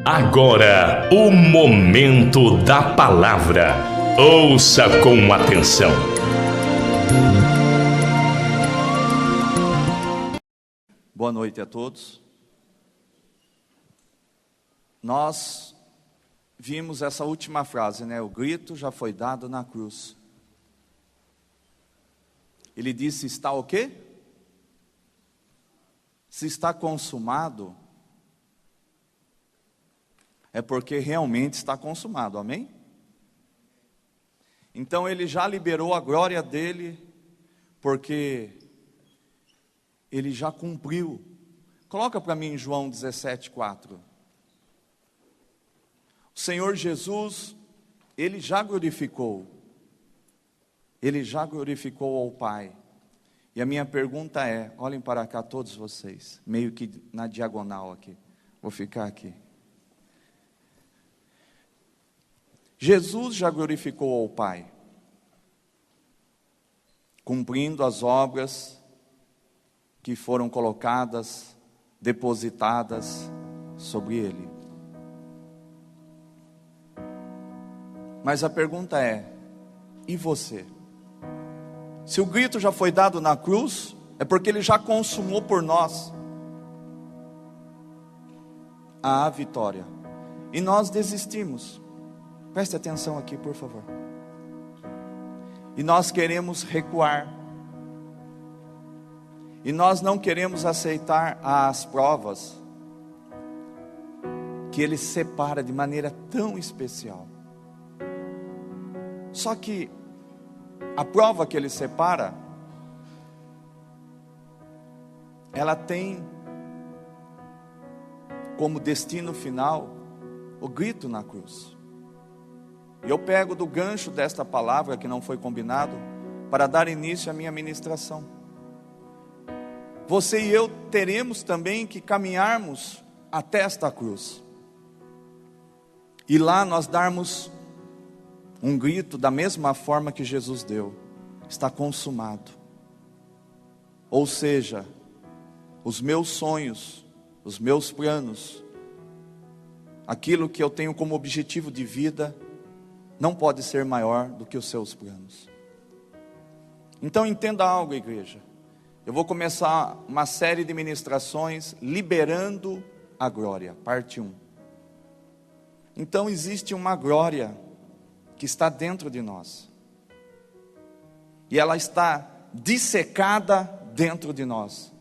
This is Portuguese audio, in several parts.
Agora, o momento da palavra. Ouça com atenção. Boa noite a todos. Nós vimos essa última frase, né? O grito já foi dado na cruz. Ele disse: está o quê? Se está consumado, é porque realmente está consumado, amém? Então ele já liberou a glória dele, porque ele já cumpriu. Coloca para mim João 17:4. O Senhor Jesus, ele já glorificou ao Pai. E a minha pergunta é, olhem para cá todos vocês, meio que na diagonal aqui, vou ficar aqui. Jesus já glorificou ao Pai, cumprindo as obras que foram colocadas, depositadas sobre Ele. Mas a pergunta é, e você? Se o grito já foi dado na cruz, é porque Ele já consumou por nós a vitória. E nós desistimos. Preste atenção aqui, por favor. E nós queremos recuar. E nós não queremos aceitar as provas que Ele separa de maneira tão especial. Só que a prova que Ele separa, ela tem como destino final o grito na cruz. E eu pego do gancho desta palavra que não foi combinado para dar início à minha ministração. Você e eu teremos também que caminharmos até esta cruz. E lá nós darmos um grito da mesma forma que Jesus deu: está consumado. Ou seja, os meus sonhos, os meus planos, aquilo que eu tenho como objetivo de vida, não pode ser maior do que os seus planos. Então entenda algo, igreja. Eu vou começar uma série de ministrações liberando a glória, parte 1. Então existe uma glória que está dentro de nós. E ela está dissecada dentro de nós.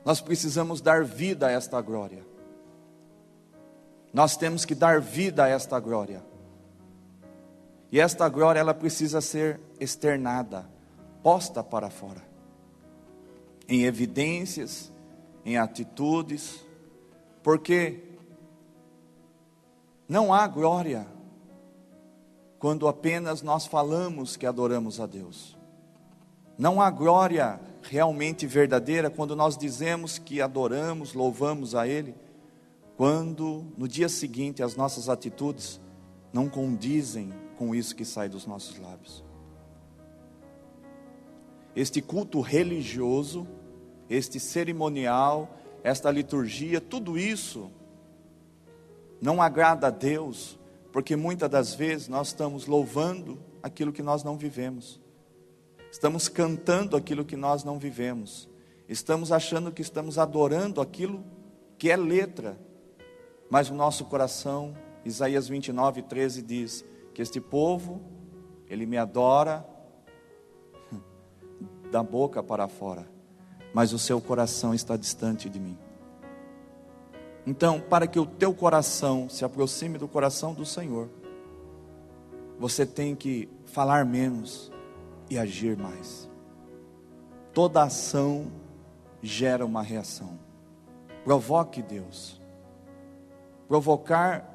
Nós precisamos dar vida a esta glória. Nós temos que dar vida a esta glória. E esta glória, ela precisa ser externada, posta para fora, em evidências, em atitudes, porque não há glória quando apenas nós falamos que adoramos a Deus. Não há glória realmente verdadeira quando nós dizemos que adoramos, louvamos a Ele, quando no dia seguinte as nossas atitudes não condizem com isso que sai dos nossos lábios. Este culto religioso, este cerimonial, esta liturgia, tudo isso não agrada a Deus, porque muitas das vezes nós estamos louvando aquilo que nós não vivemos, estamos cantando aquilo que nós não vivemos, estamos achando que estamos adorando aquilo que é letra, mas o nosso coração, Isaías 29:13 diz que este povo, ele me adora da boca para fora, mas o seu coração está distante de mim. Então, para que o teu coração se aproxime do coração do Senhor, você tem que falar menos e agir mais. Toda ação gera uma reação. Provoque Deus. Provocar,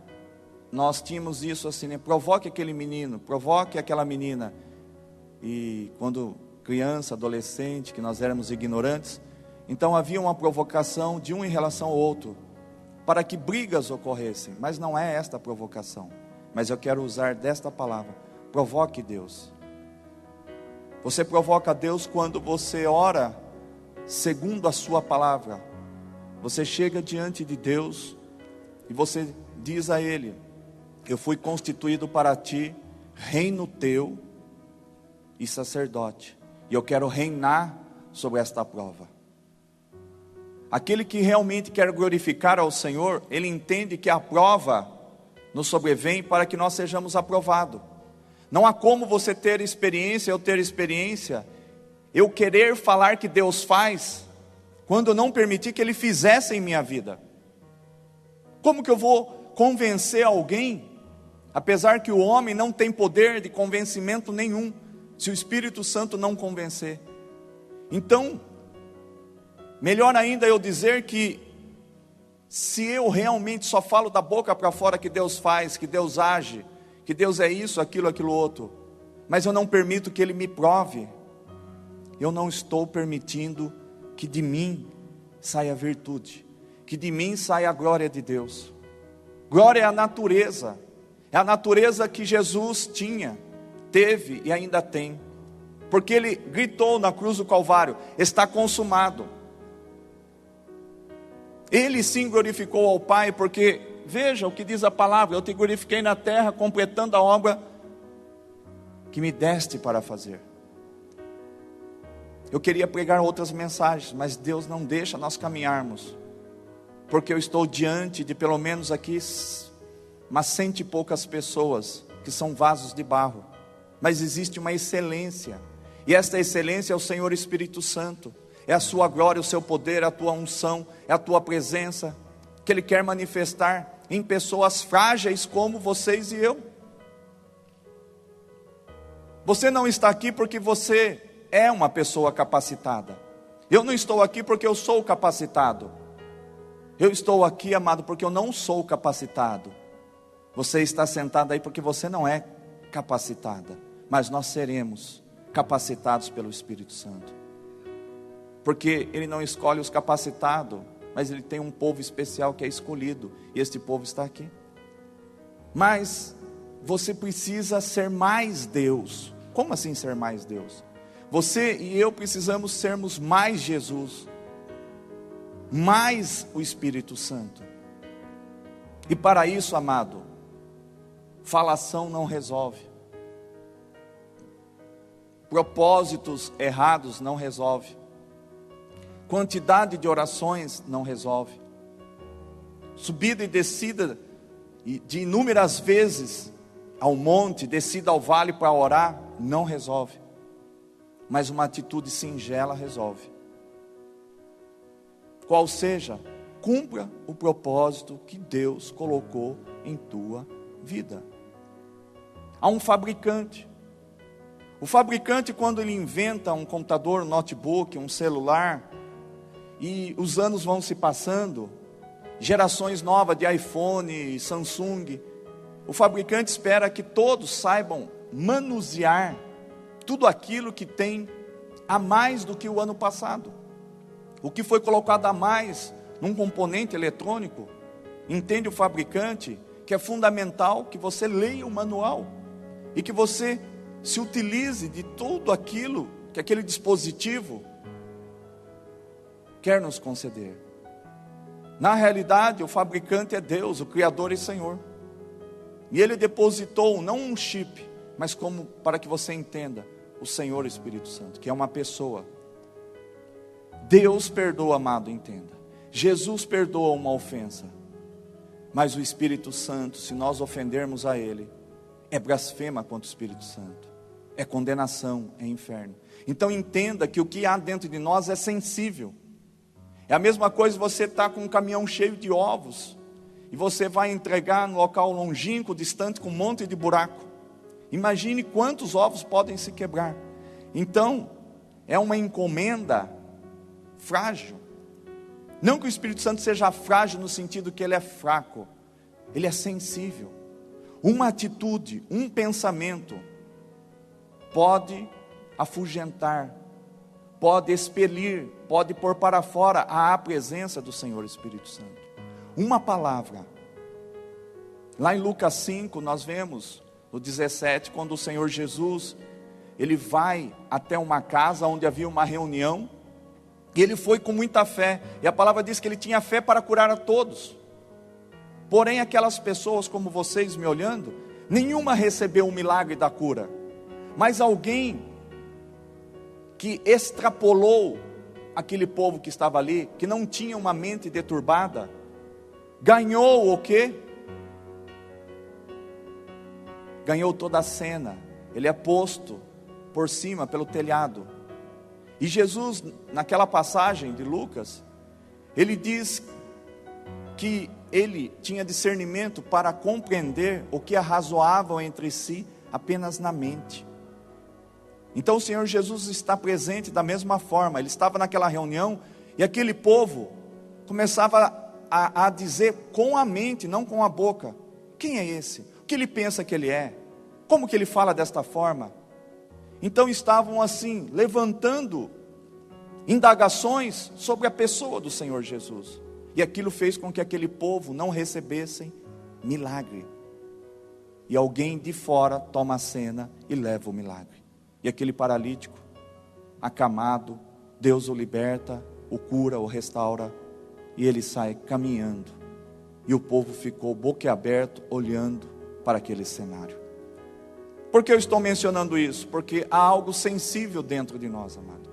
nós tínhamos isso assim, né? Provoque aquele menino, provoque aquela menina. E quando criança, adolescente, que nós éramos ignorantes, então havia uma provocação de um em relação ao outro, para que brigas ocorressem. Mas não é esta a provocação. Mas eu quero usar desta palavra: provoque Deus. Você provoca Deus quando você ora segundo a sua palavra. Você chega diante de Deus e você diz a ele: eu fui constituído para ti reino teu e sacerdote, e eu quero reinar sobre esta prova. Aquele que realmente quer glorificar ao Senhor, ele entende que a prova nos sobrevém para que nós sejamos aprovados. Não há como você ter experiência, eu ter experiência, eu querer falar que Deus faz, quando eu não permitir que Ele fizesse em minha vida. Como que eu vou convencer alguém, apesar que o homem não tem poder de convencimento nenhum, se o Espírito Santo não convencer? Então, melhor ainda eu dizer que, se eu realmente só falo da boca para fora que Deus faz, que Deus age, que Deus é isso, aquilo outro, mas eu não permito que Ele me prove, eu não estou permitindo que de mim saia virtude, que de mim saia a glória de Deus. Glória é a natureza que Jesus tinha, teve e ainda tem, porque Ele gritou na cruz do Calvário: está consumado. Ele sim glorificou ao Pai, porque veja o que diz a palavra: eu te glorifiquei na terra, completando a obra que me deste para fazer. Eu queria pregar outras mensagens, mas Deus não deixa nós caminharmos, porque eu estou diante de pelo menos aqui umas 100 e poucas pessoas, que são vasos de barro, mas existe uma excelência, e esta excelência é o Senhor Espírito Santo, é a sua glória, o seu poder, a tua unção, é a tua presença, que Ele quer manifestar em pessoas frágeis como vocês e eu. Você não está aqui porque você é uma pessoa capacitada. Eu não estou aqui porque eu sou capacitado. Eu estou aqui, amado, porque eu não sou capacitado. Você está sentado aí porque você não é capacitada, mas nós seremos capacitados pelo Espírito Santo, porque Ele não escolhe os capacitados, mas Ele tem um povo especial que é escolhido, e este povo está aqui. Mas você precisa ser mais Deus. Como assim ser mais Deus? Você e eu precisamos sermos mais Jesus, mais o Espírito Santo. E para isso, amado, falação não resolve, propósitos errados não resolve, quantidade de orações não resolve, subida e descida de inúmeras vezes ao monte, descida ao vale para orar, não resolve, mas uma atitude singela resolve. Qual seja, cumpra o propósito que Deus colocou em tua vida. Há um fabricante. O fabricante, quando ele inventa um computador, um notebook, um celular, e os anos vão se passando, gerações novas de iPhone, Samsung, o fabricante espera que todos saibam manusear tudo aquilo que tem a mais do que o ano passado. O que foi colocado a mais num componente eletrônico, entende o fabricante que é fundamental que você leia o manual e que você se utilize de tudo aquilo que aquele dispositivo quer nos conceder. Na realidade, o fabricante é Deus, o Criador e Senhor. E Ele depositou não um chip, mas como, para que você entenda, o Senhor Espírito Santo, que é uma pessoa. Deus perdoa, amado, entenda. Jesus perdoa uma ofensa, mas o Espírito Santo, se nós ofendermos a Ele, é blasfema contra o Espírito Santo, é condenação, é inferno. Então entenda que o que há dentro de nós é sensível. É a mesma coisa você estar com um caminhão cheio de ovos, e você vai entregar no local longínquo, distante, com um monte de buraco. Imagine quantos ovos podem se quebrar. Então, é uma encomenda frágil. Não que o Espírito Santo seja frágil no sentido que ele é fraco, ele é sensível. Uma atitude, um pensamento pode afugentar, pode expelir, pode pôr para fora a presença do Senhor Espírito Santo. Uma palavra. Lá em Lucas 5 nós vemos no 17, quando o Senhor Jesus, Ele vai até uma casa onde havia uma reunião, e Ele foi com muita fé, e a palavra diz que Ele tinha fé para curar a todos. Porém, aquelas pessoas como vocês me olhando, nenhuma recebeu o milagre da cura. Mas alguém que extrapolou aquele povo que estava ali, que não tinha uma mente deturbada, ganhou o quê? Ganhou toda a cena. Ele é posto por cima, pelo telhado. E Jesus, naquela passagem de Lucas, ele diz que ele tinha discernimento para compreender o que arrazoavam entre si apenas na mente. Então o Senhor Jesus está presente da mesma forma. Ele estava naquela reunião e aquele povo começava a dizer com a mente, não com a boca: quem é esse? O que ele pensa que ele é? Como que ele fala desta forma? Então estavam assim, levantando indagações sobre a pessoa do Senhor Jesus. E aquilo fez com que aquele povo não recebessem milagre. E alguém de fora toma a cena e leva o milagre. E aquele paralítico, acamado, Deus o liberta, o cura, o restaura, e ele sai caminhando. E o povo ficou boquiaberto, olhando para aquele cenário. Por que eu estou mencionando isso? Porque há algo sensível dentro de nós, amado.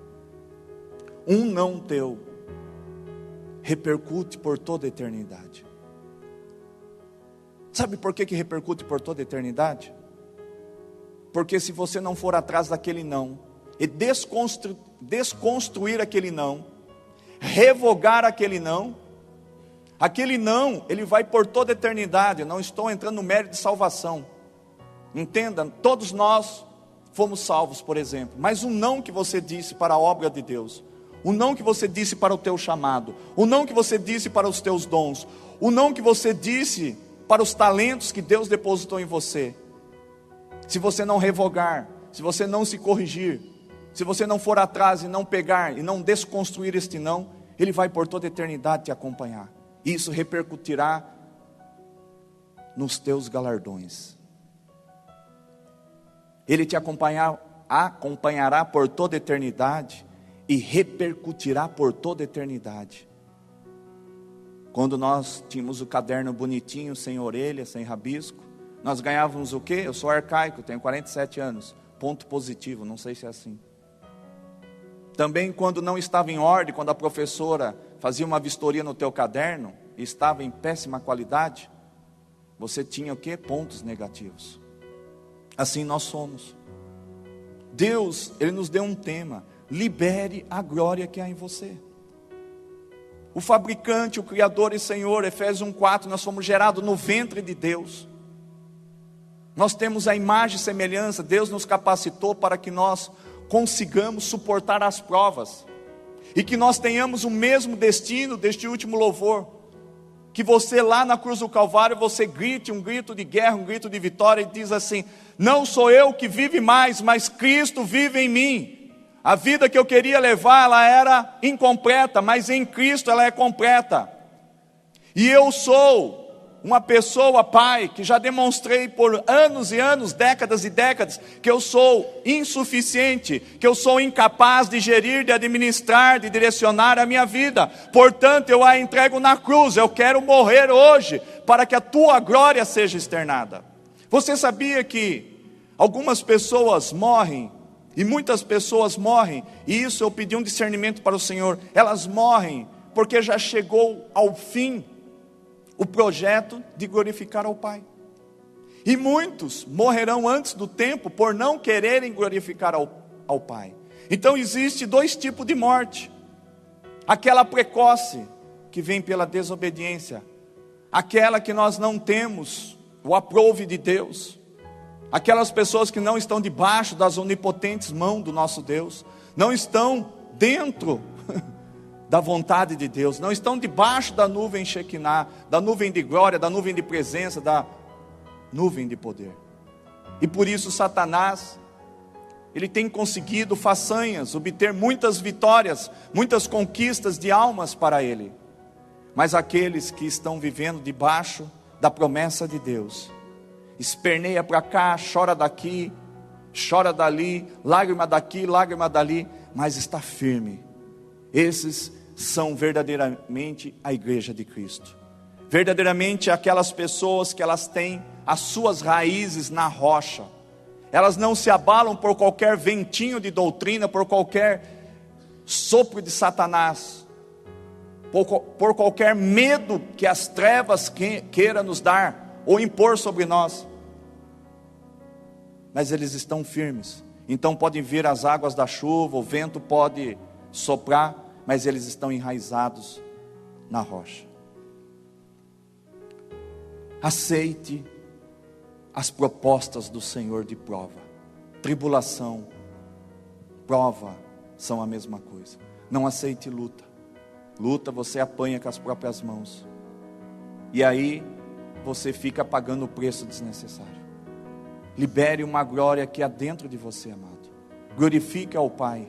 Um não teu repercute por toda a eternidade. Sabe por que repercute por toda a eternidade? Porque se você não for atrás daquele não, e desconstruir aquele não, revogar aquele não, ele vai por toda a eternidade. Eu não estou entrando no mérito de salvação. Entenda, todos nós fomos salvos, por exemplo. Mas o não que você disse para a obra de Deus, o não que você disse para o teu chamado, o não que você disse para os teus dons, o não que você disse para os talentos que Deus depositou em você, se você não revogar, se você não se corrigir, se você não for atrás e não pegar e não desconstruir este não, ele vai por toda a eternidade te acompanhar. Isso repercutirá nos teus galardões. Ele te acompanhará por toda a eternidade e repercutirá por toda a eternidade. Quando nós tínhamos o caderno bonitinho, sem orelha, sem rabisco, nós ganhávamos o quê? Eu sou arcaico, tenho 47 anos, ponto positivo, não sei se é assim. Também quando não estava em ordem, quando a professora fazia uma vistoria no teu caderno, e estava em péssima qualidade, você tinha o quê? Pontos negativos. Assim nós somos. Deus, Ele nos deu um tema: libere a glória que há em você. O fabricante, o Criador e Senhor, Efésios 1:4, nós fomos gerados no ventre de Deus. Nós temos a imagem e semelhança. Deus nos capacitou para que nós consigamos suportar as provas, e que nós tenhamos o mesmo destino deste último louvor. Que você lá na cruz do Calvário, você grite um grito de guerra, um grito de vitória, e diz assim: não sou eu que vive mais, mas Cristo vive em mim. A vida que eu queria levar, ela era incompleta, mas em Cristo ela é completa. E eu sou uma pessoa, Pai, que já demonstrei por anos e anos, décadas e décadas, que eu sou insuficiente, que eu sou incapaz de gerir, de administrar, de direcionar a minha vida. Portanto, eu a entrego na cruz. Eu quero morrer hoje, para que a tua glória seja externada. Você sabia que algumas pessoas morrem, e muitas pessoas morrem, e isso eu pedi um discernimento para o Senhor, elas morrem porque já chegou ao fim o projeto de glorificar ao Pai. E muitos morrerão antes do tempo por não quererem glorificar ao Pai. Então existe dois tipos de morte: aquela precoce, que vem pela desobediência, aquela que nós não temos o aprove de Deus, aquelas pessoas que não estão debaixo das onipotentes mãos do nosso Deus, não estão dentro da vontade de Deus, não estão debaixo da nuvem Shekinah, da nuvem de glória, da nuvem de presença, da nuvem de poder. E por isso Satanás, ele tem conseguido façanhas, obter muitas vitórias, muitas conquistas de almas para ele. Mas aqueles que estão vivendo debaixo da promessa de Deus, esperneia para cá, chora daqui, chora dali, lágrima daqui, lágrima dali, mas está firme. Esses são verdadeiramente a igreja de Cristo. verdadeiramente aquelas pessoas que elas têm as suas raízes na rocha. Elas não se abalam por qualquer ventinho de doutrina, por qualquer sopro de Satanás, por qualquer medo que as trevas queira nos dar ou impor sobre nós. Mas eles estão firmes. Então podem vir as águas da chuva, o vento pode soprar, mas eles estão enraizados na rocha. Aceite as propostas do Senhor de prova. Tribulação, prova são a mesma coisa. Não aceite luta. Luta você apanha com as próprias mãos. E aí você fica pagando o preço desnecessário. Libere uma glória que há dentro de você, amado. Glorifique ao Pai.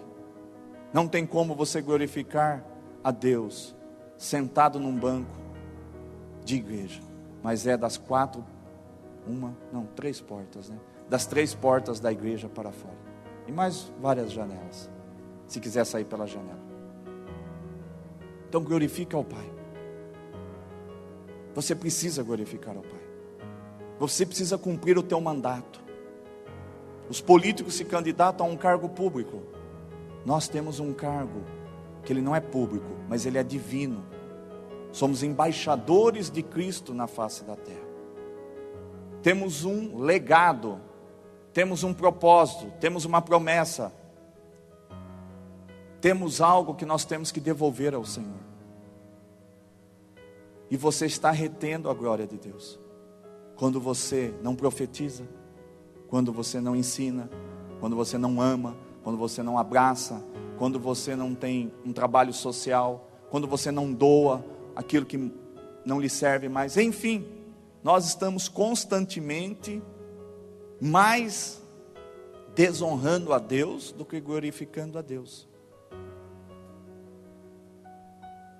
Não tem como você glorificar a Deus sentado num banco de igreja. Mas é das três portas, né? Das 3 portas da igreja para fora. E mais várias janelas, se quiser sair pela janela. Então glorifique ao Pai. Você precisa glorificar ao Pai. Você precisa cumprir o teu mandato. Os políticos se candidatam a um cargo público. Nós temos um cargo que ele não é público, mas ele é divino. Somos embaixadores de Cristo na face da terra. Temos um legado, temos um propósito, temos uma promessa. Temos algo que nós temos que devolver ao Senhor. E você está retendo a glória de Deus. Quando você não profetiza, quando você não ensina, quando você não ama, quando você não abraça, quando você não tem um trabalho social, quando você não doa aquilo que não lhe serve mais, enfim, nós estamos constantemente mais desonrando a Deus do que glorificando a Deus.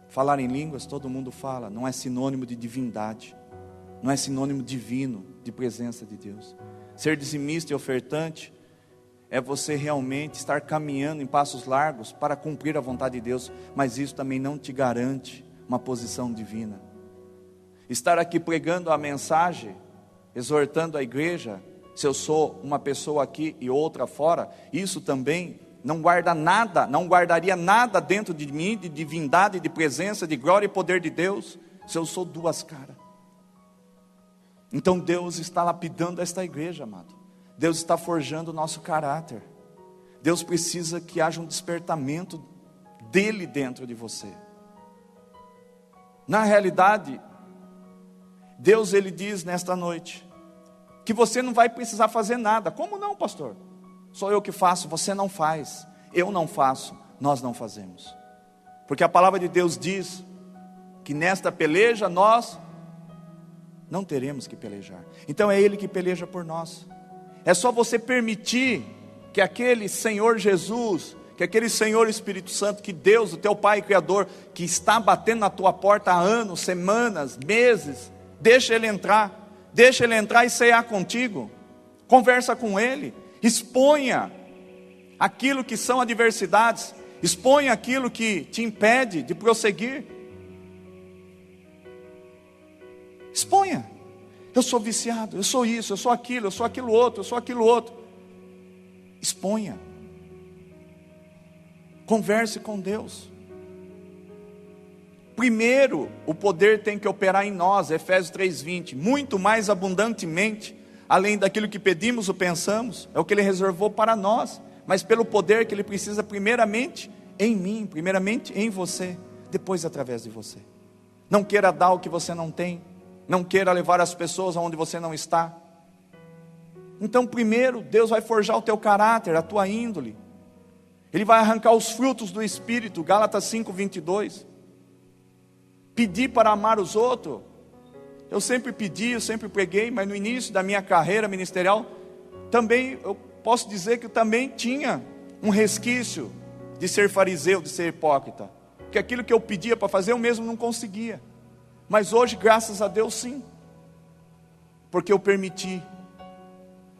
Falar em línguas, todo mundo fala, não é sinônimo de divindade, não é sinônimo divino de presença de Deus. Ser dizimista e ofertante é você realmente estar caminhando em passos largos para cumprir a vontade de Deus, mas isso também não te garante uma posição divina. Estar aqui pregando a mensagem, exortando a igreja, se eu sou uma pessoa aqui e outra fora, isso também não guarda nada, não guardaria nada dentro de mim, de divindade, de presença, de glória e poder de Deus, se eu sou duas caras. Então Deus está lapidando esta igreja, amado. Deus está forjando o nosso caráter. Deus precisa que haja um despertamento dele dentro de você. Na realidade, Deus ele diz nesta noite que você não vai precisar fazer nada. Como não, pastor? Sou eu que faço, você não faz. Eu não faço, nós não fazemos. Porque a palavra de Deus diz que nesta peleja nós não teremos que pelejar. Então é Ele que peleja por nós. É só você permitir que aquele Senhor Jesus, que aquele Senhor Espírito Santo, que Deus, o teu Pai Criador, que está batendo na tua porta há anos, semanas, meses, deixa Ele entrar e cear contigo. Conversa com Ele, exponha aquilo que são adversidades, exponha aquilo que te impede de prosseguir. Exponha. Eu sou viciado, eu sou isso, eu sou aquilo, eu sou aquilo outro, eu sou aquilo outro. Exponha. Converse com Deus. Primeiro, o poder tem que operar em nós, Efésios 3:20, muito mais abundantemente, além daquilo que pedimos ou pensamos, é o que Ele reservou para nós, mas pelo poder que Ele precisa primeiramente em mim, primeiramente em você, depois através de você. Não queira dar o que você não tem, não queira levar as pessoas aonde você não está. Então primeiro, Deus vai forjar o teu caráter, a tua índole. Ele vai arrancar os frutos do Espírito, Gálatas 5:22. Pedir para amar os outros. Eu sempre pedi, eu sempre preguei, mas no início da minha carreira ministerial, também eu posso dizer que eu também tinha um resquício de ser fariseu, de ser hipócrita. Porque aquilo que eu pedia para fazer, eu mesmo não conseguia. Mas hoje, graças a Deus, sim. Porque eu permiti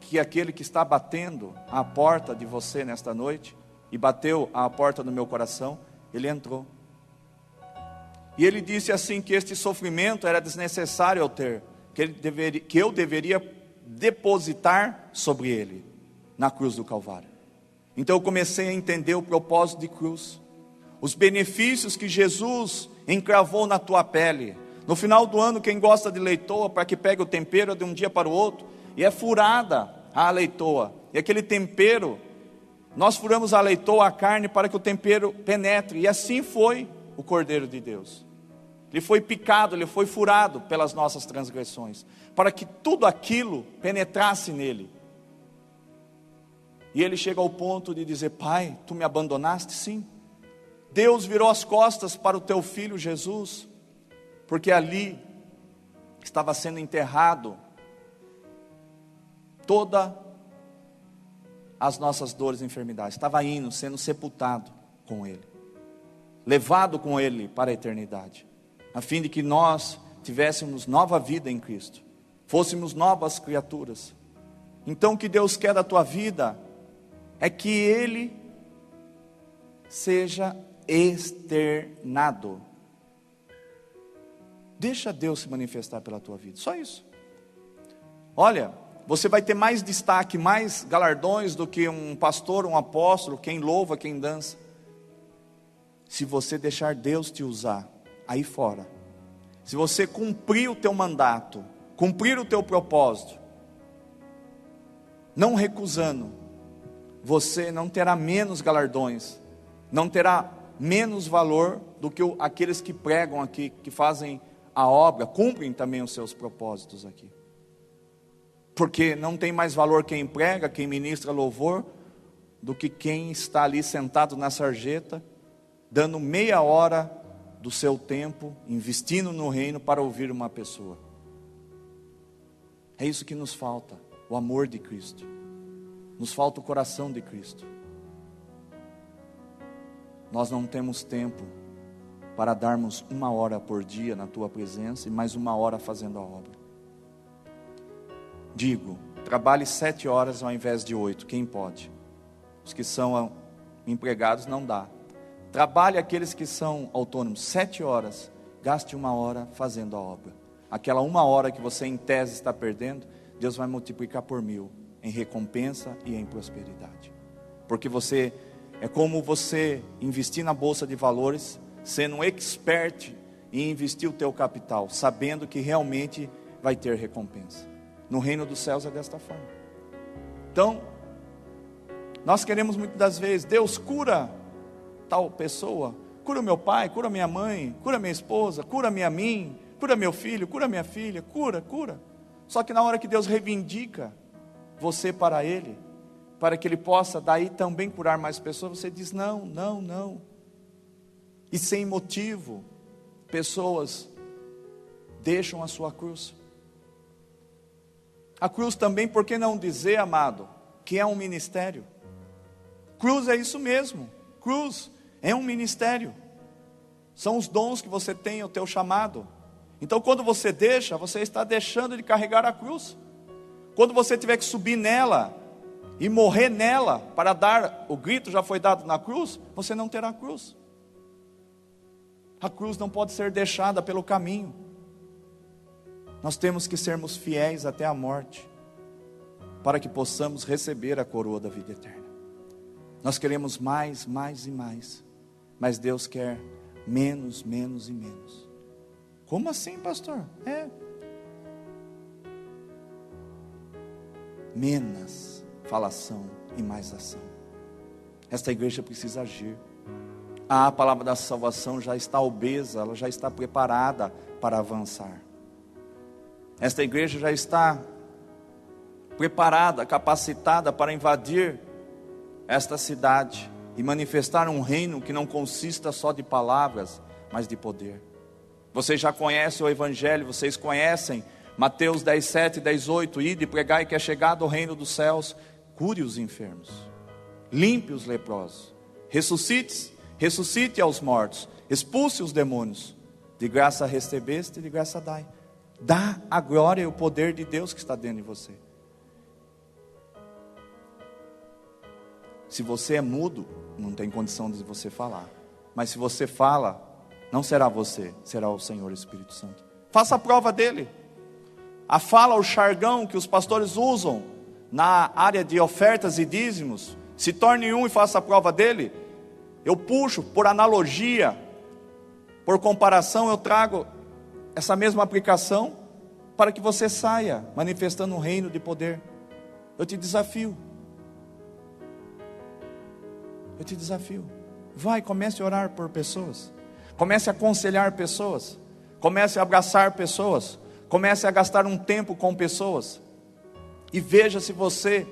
que aquele que está batendo à porta de você nesta noite, e bateu à porta do meu coração, ele entrou. E ele disse assim, que este sofrimento era desnecessário eu ter, que eu deveria depositar sobre ele, na cruz do Calvário. Então eu comecei a entender o propósito de cruz, os benefícios que Jesus encravou na tua pele. No final do ano, quem gosta de leitoa, para que pegue o tempero de um dia para o outro, e é furada a leitoa, e aquele tempero, nós furamos a leitoa, a carne, para que o tempero penetre, e assim foi o Cordeiro de Deus. Ele foi picado, ele foi furado pelas nossas transgressões, para que tudo aquilo penetrasse nele. E ele chega ao ponto de dizer: Pai, tu me abandonaste? Sim. Deus virou as costas para o teu filho Jesus, porque ali estava sendo enterrado todas as nossas dores e enfermidades, estava indo, sendo sepultado com ele, levado com ele para a eternidade, a fim de que nós tivéssemos nova vida em Cristo, fôssemos novas criaturas. Então o que Deus quer da tua vida é que Ele seja externado. Deixa Deus se manifestar pela tua vida, só isso. Olha, você vai ter mais destaque, mais galardões do que um pastor, um apóstolo, quem louva, quem dança, se você deixar Deus te usar aí fora. Se você cumprir o teu mandato, cumprir o teu propósito, não recusando, você não terá menos galardões, não terá menos valor do que aqueles que pregam aqui, que fazem a obra, cumprem também os seus propósitos aqui. Porque não tem mais valor quem prega, quem ministra louvor, do que quem está ali sentado na sarjeta, dando meia hora do seu tempo, investindo no reino para ouvir uma pessoa. É isso que nos falta, o amor de Cristo. Nos falta o coração de Cristo. Nós não temos tempo para darmos 1 hora por dia na tua presença e mais 1 hora fazendo a obra. Digo, trabalhe 7 horas ao invés de 8, quem pode? Os que são empregados não dá. Trabalhe aqueles que são autônomos 7 horas, gaste 1 hora fazendo a obra. Aquela 1 hora que você em tese está perdendo, Deus vai multiplicar por 1000, em recompensa e em prosperidade. Porque você, é como você investir na bolsa de valores, sendo um expert em investir o teu capital, sabendo que realmente vai ter recompensa. No reino dos céus é desta forma. Então, nós queremos muitas das vezes, Deus cura tal pessoa, cura meu pai, cura minha mãe, cura minha esposa, cura-me a mim, cura meu filho, cura minha filha, cura. Só que na hora que Deus reivindica você para Ele, para que Ele possa daí também curar mais pessoas, você diz não. E sem motivo, pessoas deixam a sua cruz. A cruz também, por que não dizer, amado, que é um ministério? Cruz é isso mesmo, cruz é um ministério. São os dons que você tem, o teu chamado. Então quando você deixa, você está deixando de carregar a cruz. Quando você tiver que subir nela e morrer nela para dar, o grito já foi dado na cruz, você não terá cruz. A cruz não pode ser deixada pelo caminho. Nós temos que sermos fiéis até a morte, para que possamos receber a coroa da vida eterna. Nós queremos mais e mais, mas Deus quer menos e menos. Como assim, pastor? Menos falação e mais ação. Esta igreja precisa agir. A palavra da salvação já está obesa, ela já está preparada para avançar. Esta igreja já está preparada, capacitada para invadir esta cidade e manifestar um reino que não consista só de palavras, mas de poder. Vocês já conhecem o Evangelho, vocês conhecem Mateus 10:7, 10:8, ide, pregai que é chegado o reino dos céus, cure os enfermos, limpe os leprosos, ressuscite aos mortos, expulse os demônios, de graça recebeste, de graça dai. Dá a glória e o poder de Deus que está dentro de você. Se você é mudo, não tem condição de você falar. Mas se você fala, Não será você, será o Senhor Espírito Santo. Faça a prova dele. A fala, o jargão que os pastores usam na área de ofertas e dízimos, se torne um e faça a prova dele. Eu puxo por analogia, por comparação, eu trago essa mesma aplicação para que você saia manifestando um reino de poder. Eu te desafio. Eu te desafio. Vai, comece a orar por pessoas. Comece a aconselhar pessoas. Comece a abraçar pessoas. Comece a gastar um tempo com pessoas. E veja se você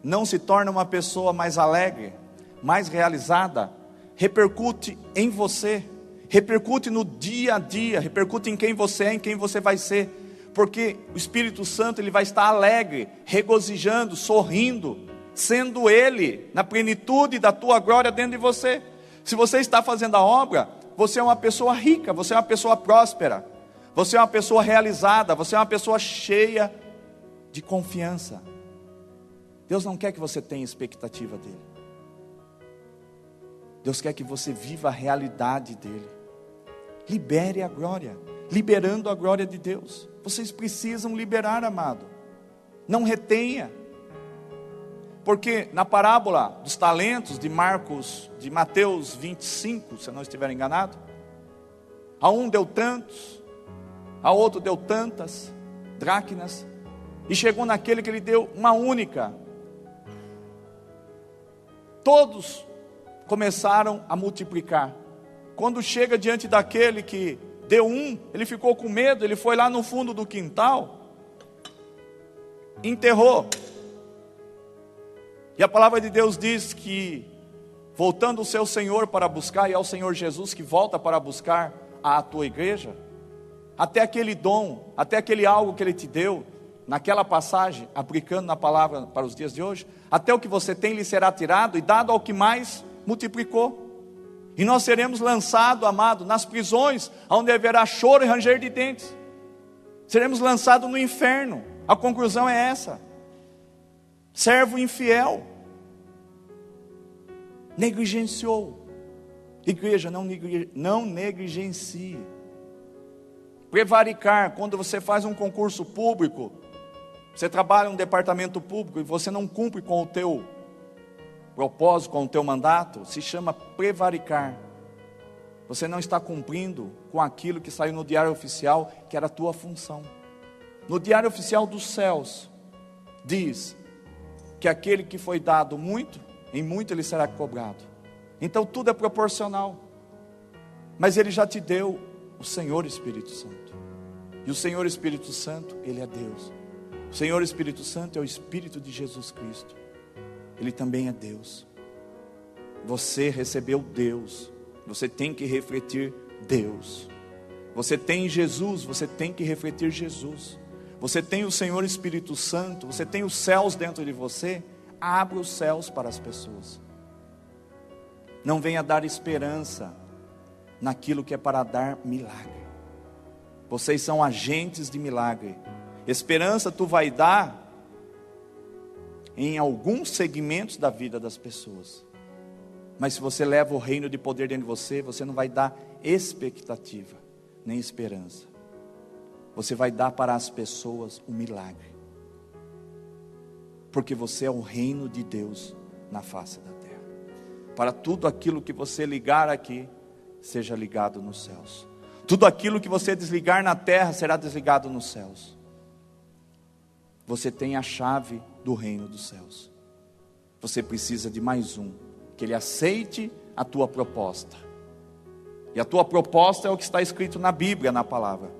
não se torna uma pessoa mais alegre, mais realizada. Repercute em você. Repercute no dia a dia. Repercute em quem você é, em quem você vai ser. Porque o Espírito Santo, ele vai estar alegre, regozijando, sorrindo, sendo Ele na plenitude da tua glória dentro de você. Se você está fazendo a obra, você é uma pessoa rica, você é uma pessoa próspera, você é uma pessoa realizada, você é uma pessoa cheia de confiança. Deus não quer que você tenha expectativa dEle. Deus quer que você viva a realidade dEle. Libere a glória, liberando a glória de Deus. Vocês precisam liberar, amado. Não retenha. Porque na parábola dos talentos de Mateus 25, se eu não estiver enganado, a um deu tantos, a outro deu tantas dracmas, e chegou naquele que lhe deu uma única. Todos começaram a multiplicar. Quando chega diante daquele que deu um, ele ficou com medo, ele foi lá no fundo do quintal, enterrou. E a palavra de Deus diz que, voltando o seu Senhor para buscar, e é o Senhor Jesus que volta para buscar a tua igreja, até aquele dom, até aquele algo que Ele te deu, naquela passagem, aplicando na palavra para os dias de hoje, até o que você tem lhe será tirado e dado ao que mais multiplicou. E nós seremos lançados, amado, nas prisões, onde haverá choro e ranger de dentes. Seremos lançados no inferno. A conclusão é essa. Servo infiel. Negligenciou. Igreja, não negligencie. Prevaricar, quando você faz um concurso público, você trabalha em um departamento público e você não cumpre com o teu propósito, com o teu mandato, se chama prevaricar. Você não está cumprindo com aquilo que saiu no diário oficial, que era a tua função. No diário oficial dos céus, diz que aquele que foi dado muito, em muito ele será cobrado. Então tudo é proporcional. Mas Ele já te deu o Senhor Espírito Santo. E o Senhor Espírito Santo, Ele é Deus. O Senhor Espírito Santo é o Espírito de Jesus Cristo. Ele também é Deus. Você recebeu Deus. Você tem que refletir Deus. Você tem Jesus, você tem que refletir Jesus. Você tem o Senhor Espírito Santo, você tem os céus dentro de você. Abra os céus para as pessoas. Não venha dar esperança naquilo que é para dar milagre. Vocês são agentes de milagre. Esperança tu vai dar em alguns segmentos da vida das pessoas. Mas se você leva o reino de poder dentro de você, você não vai dar expectativa, nem esperança. Você vai dar para as pessoas o milagre. Porque você é o reino de Deus na face da terra. Para tudo aquilo que você ligar aqui, seja ligado nos céus. Tudo aquilo que você desligar na terra, será desligado nos céus. Você tem a chave do reino dos céus. Você precisa de mais um, que ele aceite a tua proposta. E a tua proposta é o que está escrito na Bíblia, na palavra.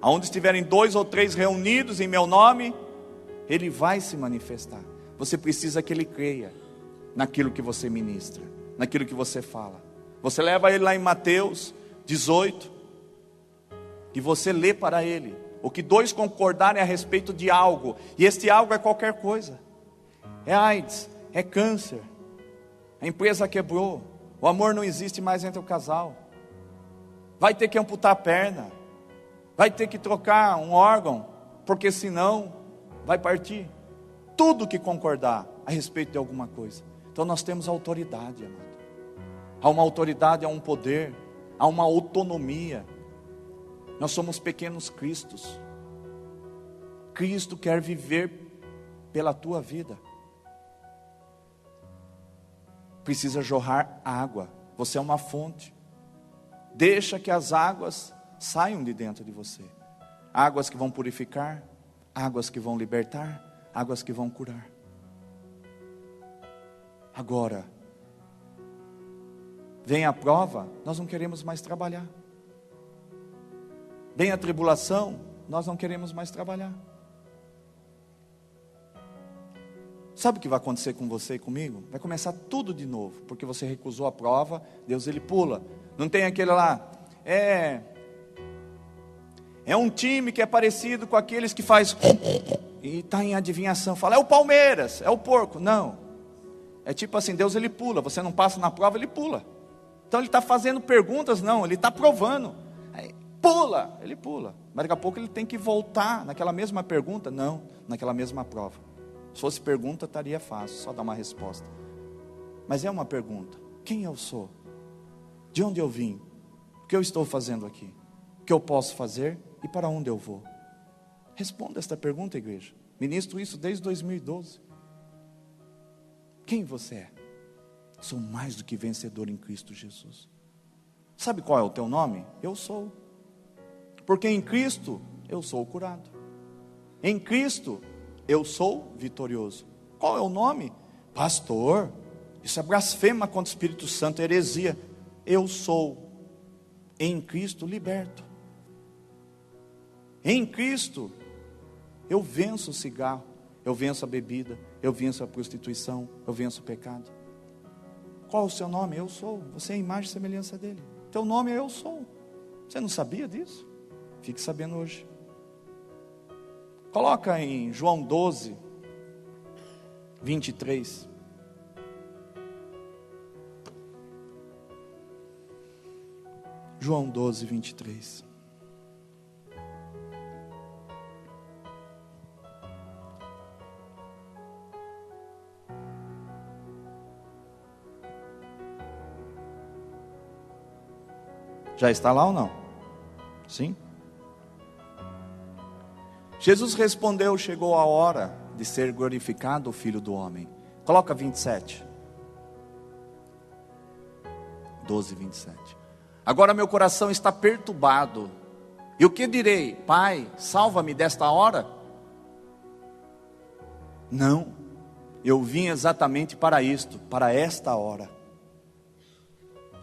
Aonde estiverem 2 ou 3 reunidos em meu nome, Ele vai se manifestar. Você precisa que Ele creia naquilo que você ministra, naquilo que você fala. Você leva Ele lá em Mateus 18, e você lê para Ele. O que 2 concordarem a respeito de algo, e este algo é qualquer coisa. É AIDS, é câncer, a empresa quebrou, o amor não existe mais entre o casal, vai ter que amputar a perna, vai ter que trocar um órgão, porque senão vai partir. Tudo que concordar a respeito de alguma coisa. Então nós temos autoridade, amado. Há uma autoridade, há um poder, há uma autonomia. Nós somos pequenos Cristos. Cristo quer viver pela tua vida. Precisa jorrar água. Você é uma fonte. Deixa que as águas saiam de dentro de você. Águas que vão purificar, águas que vão libertar, águas que vão curar. Agora, vem a prova, nós não queremos mais trabalhar. Vem a tribulação, nós não queremos mais trabalhar. Sabe o que vai acontecer com você e comigo? Vai começar tudo de novo, porque você recusou a prova. Deus, ele pula. Não tem aquele lá, é um time que é parecido com aqueles que faz e está em adivinhação, fala, é o Palmeiras, é o porco. Não, é tipo assim, Deus ele pula, você não passa na prova, ele pula. Então ele está fazendo perguntas, não, ele está provando. Aí, pula, ele pula, mas daqui a pouco ele tem que voltar naquela mesma pergunta, não, naquela mesma prova. Se fosse pergunta estaria fácil, só dar uma resposta. Mas é uma pergunta, quem eu sou? De onde eu vim? O que eu estou fazendo aqui? O que eu posso fazer e para onde eu vou? Responda esta pergunta, igreja. Ministro isso desde 2012. Quem você é? Sou mais do que vencedor em Cristo Jesus. Sabe qual é o teu nome? Eu sou. Porque em Cristo eu sou curado. Em Cristo eu sou vitorioso. Qual é o nome? Pastor, isso é blasfema contra o Espírito Santo, heresia. Eu sou em Cristo liberto. Em Cristo eu venço o cigarro, eu venço a bebida, eu venço a prostituição, eu venço o pecado. Qual é o seu nome? Eu sou. Você é a imagem e semelhança dele. Teu nome é eu sou. Você não sabia disso? Fique sabendo hoje. Coloca em João 12, 23. João 12, 23. Já está lá ou não? Sim? Jesus respondeu, chegou a hora de ser glorificado o Filho do Homem. Coloca 27. 12, 27. Agora meu coração está perturbado. E o que direi? Pai, salva-me desta hora? Não, eu vim exatamente para isto, para esta hora.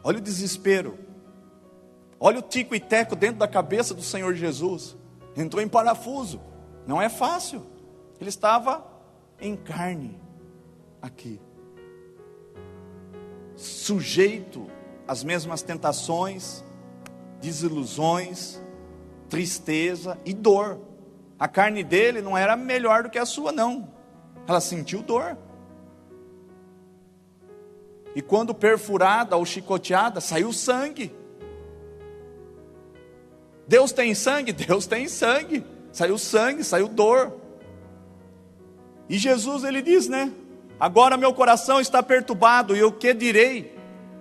Olha o desespero. Olha o tico e teco dentro da cabeça do Senhor Jesus. Entrou em parafuso. Não é fácil. Ele estava em carne aqui, sujeito às mesmas tentações, desilusões, tristeza e dor. A carne dele não era melhor do que a sua, não. Ela sentiu dor. E quando perfurada ou chicoteada, saiu sangue. Deus tem sangue? Deus tem sangue. Saiu sangue, saiu dor. E Jesus ele diz, né? Agora meu coração está perturbado, e o que direi?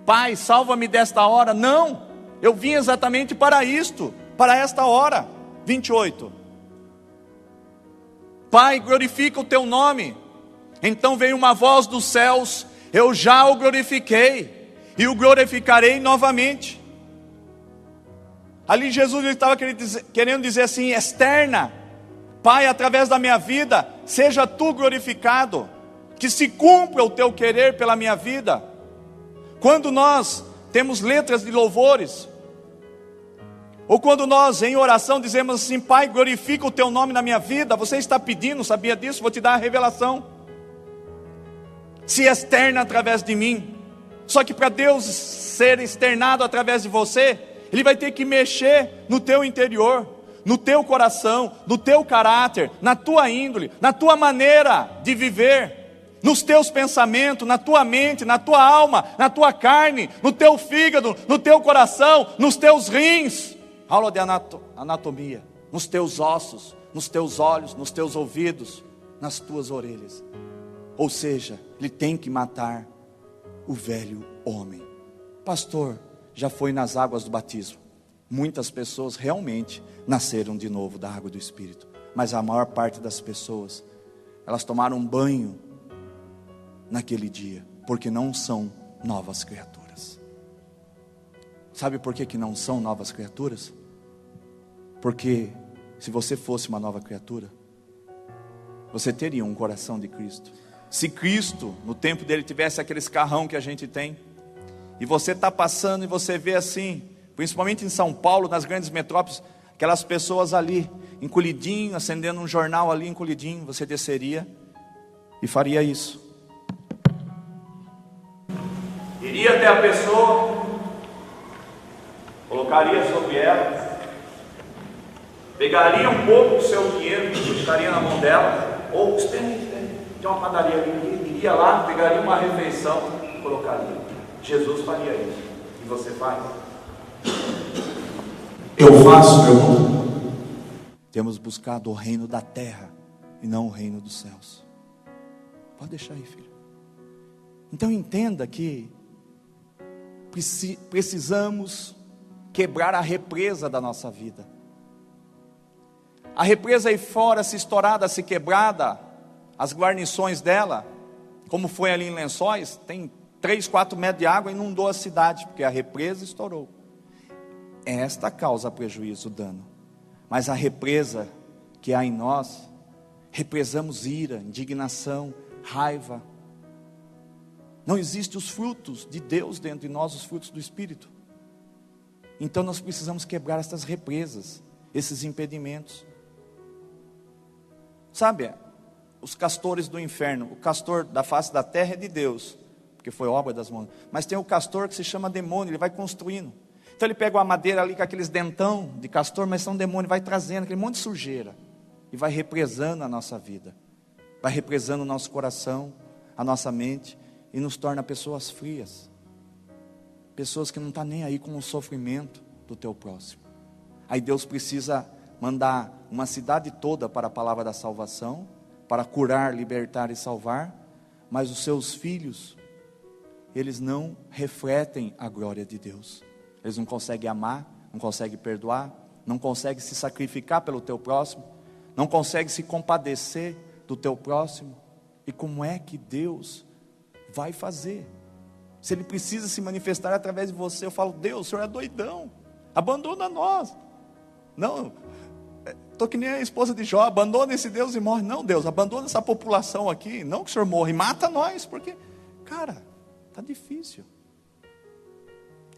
Pai, salva-me desta hora. Não, eu vim exatamente para isto, para esta hora. 28. Pai, glorifica o teu nome. Então veio uma voz dos céus, eu já o glorifiquei, e o glorificarei novamente. Ali Jesus estava querendo dizer assim, externa, Pai, através da minha vida, seja tu glorificado, que se cumpra o teu querer pela minha vida. Quando nós temos letras de louvores, ou quando nós em oração dizemos assim, Pai, glorifica o teu nome na minha vida, você está pedindo, sabia disso? Vou te dar a revelação. Se externa através de mim. Só que para Deus ser externado através de você, Ele vai ter que mexer no teu interior, no teu coração, no teu caráter, na tua índole, na tua maneira de viver, nos teus pensamentos, na tua mente, na tua alma, na tua carne, no teu fígado, no teu coração, nos teus rins. Aula de anatomia, nos teus ossos, nos teus olhos, nos teus ouvidos, nas tuas orelhas. Ou seja, Ele tem que matar o velho homem. Pastor, já foi nas águas do batismo. Muitas pessoas realmente nasceram de novo da água do Espírito. Mas a maior parte das pessoas, elas tomaram um banho naquele dia, porque não são novas criaturas. Sabe por que não são novas criaturas? Porque se você fosse uma nova criatura, você teria um coração de Cristo. Se Cristo, no tempo dele, tivesse aqueles carrão que a gente tem, e você está passando e você vê assim, principalmente em São Paulo, nas grandes metrópoles, aquelas pessoas ali, encolhidinho, acendendo um jornal ali, encolhidinho, você desceria e faria isso. Iria até a pessoa, colocaria sobre ela, pegaria um pouco do seu dinheiro, estaria na mão dela, ou tem uma padaria ali, iria lá, pegaria uma refeição, colocaria. Jesus faria isso. E você faz? Eu faço, meu irmão. Temos buscado o reino da terra e não o reino dos céus. Pode deixar aí, filho. Então entenda que precisamos quebrar a represa da nossa vida. A represa aí fora, se estourada, se quebrada, as guarnições dela, como foi ali em Lençóis, tem 3, 4 metros de água e inundou a cidade, porque a represa estourou. Esta causa prejuízo, dano. Mas a represa que há em nós, represamos ira, indignação, raiva. Não existem os frutos de Deus dentro de nós, os frutos do Espírito. Então nós precisamos quebrar essas represas, esses impedimentos. Sabe, os castores do inferno, o castor da face da terra é de Deus, porque foi obra das mãos. Mas tem o castor que se chama demônio, ele vai construindo. Então ele pega uma madeira ali com aqueles dentão de castor, mas são demônios, vai trazendo aquele monte de sujeira e vai represando a nossa vida, vai represando o nosso coração, a nossa mente, e nos torna pessoas frias, pessoas que não estão nem aí com o sofrimento do teu próximo. Aí Deus precisa mandar uma cidade toda para a palavra da salvação, para curar, libertar e salvar, mas os seus filhos, eles não refletem a glória de Deus. Eles não conseguem amar, não conseguem perdoar, não conseguem se sacrificar pelo teu próximo, não conseguem se compadecer do teu próximo. E como é que Deus vai fazer? Se Ele precisa se manifestar através de você, eu falo, Deus, o Senhor é doidão, abandona nós. Não, estou que nem a esposa de Jó, abandona esse Deus e morre. Não, Deus, abandona essa população aqui, não que o Senhor morra e mata nós, porque, cara, está difícil.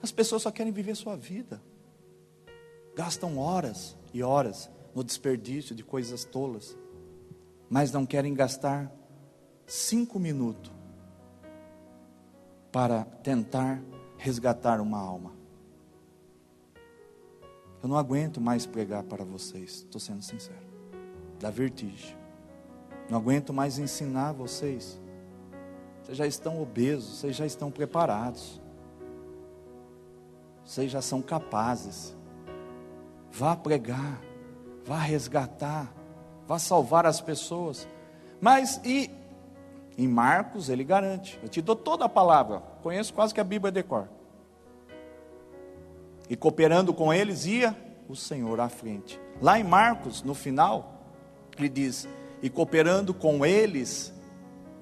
As pessoas só querem viver sua vida, gastam horas e horas no desperdício de coisas tolas, mas não querem gastar 5 minutos para tentar resgatar uma alma. Eu não aguento mais pregar para vocês, estou sendo sincero, dá vertigem. Não aguento mais ensinar vocês. Vocês já estão obesos, vocês já estão preparados, vocês já são capazes. Vá pregar, vá resgatar, vá salvar as pessoas. Mas e em Marcos ele garante, eu te dou toda a palavra, conheço quase que a Bíblia de cor. E cooperando com eles ia o Senhor à frente. Lá em Marcos, no final, ele diz, e cooperando com eles,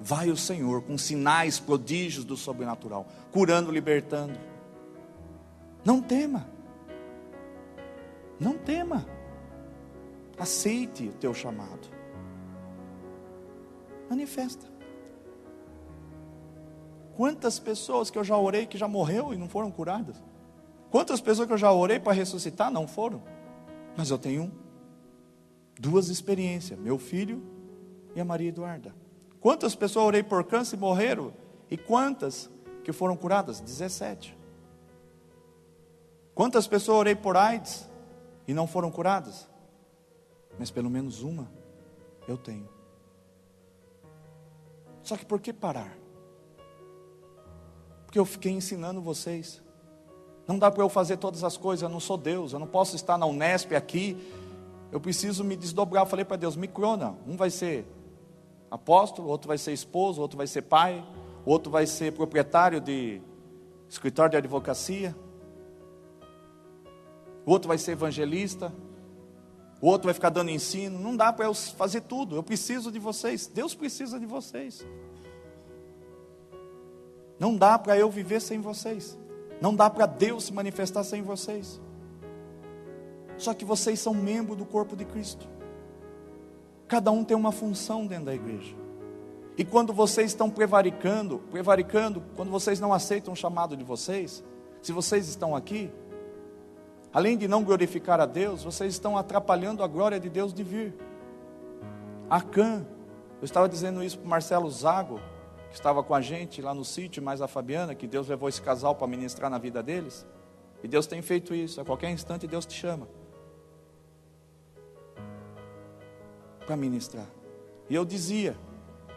vai o Senhor, com sinais, prodígios do sobrenatural, curando, libertando. Não tema, não tema, aceite o teu chamado, manifesta. Quantas pessoas que eu já orei que já morreu e não foram curadas? Quantas pessoas que eu já orei para ressuscitar não foram? Mas eu tenho 2 experiências, meu filho e a Maria Eduarda. Quantas pessoas eu orei por câncer e morreram? E quantas que foram curadas? 17. Quantas pessoas eu orei por AIDS e não foram curadas? Mas pelo menos uma eu tenho. Só que por que parar? Porque eu fiquei ensinando vocês. Não dá para eu fazer todas as coisas, eu não sou Deus, eu não posso estar na Unesp aqui, eu preciso me desdobrar. Eu falei para Deus, me crona, um vai ser apóstolo, outro vai ser esposo, outro vai ser pai, outro vai ser proprietário de escritório de advocacia. o outro vai ser evangelista, o outro vai ficar dando ensino. Não dá para eu fazer tudo. Eu preciso de vocês. Deus precisa de vocês. Não dá para eu viver sem vocês. Não dá para Deus se manifestar sem vocês. Só que vocês são membro do corpo de Cristo. Cada um tem uma função dentro da igreja. E quando vocês estão prevaricando, quando vocês não aceitam o chamado de vocês, se vocês estão aqui, além de não glorificar a Deus, vocês estão atrapalhando a glória de Deus de vir. Acã, eu estava dizendo isso para o Marcelo Zago, que estava com a gente lá no sítio, mais a Fabiana, que Deus levou esse casal para ministrar na vida deles. E Deus tem feito isso, a qualquer instante Deus te chama para ministrar. E eu dizia,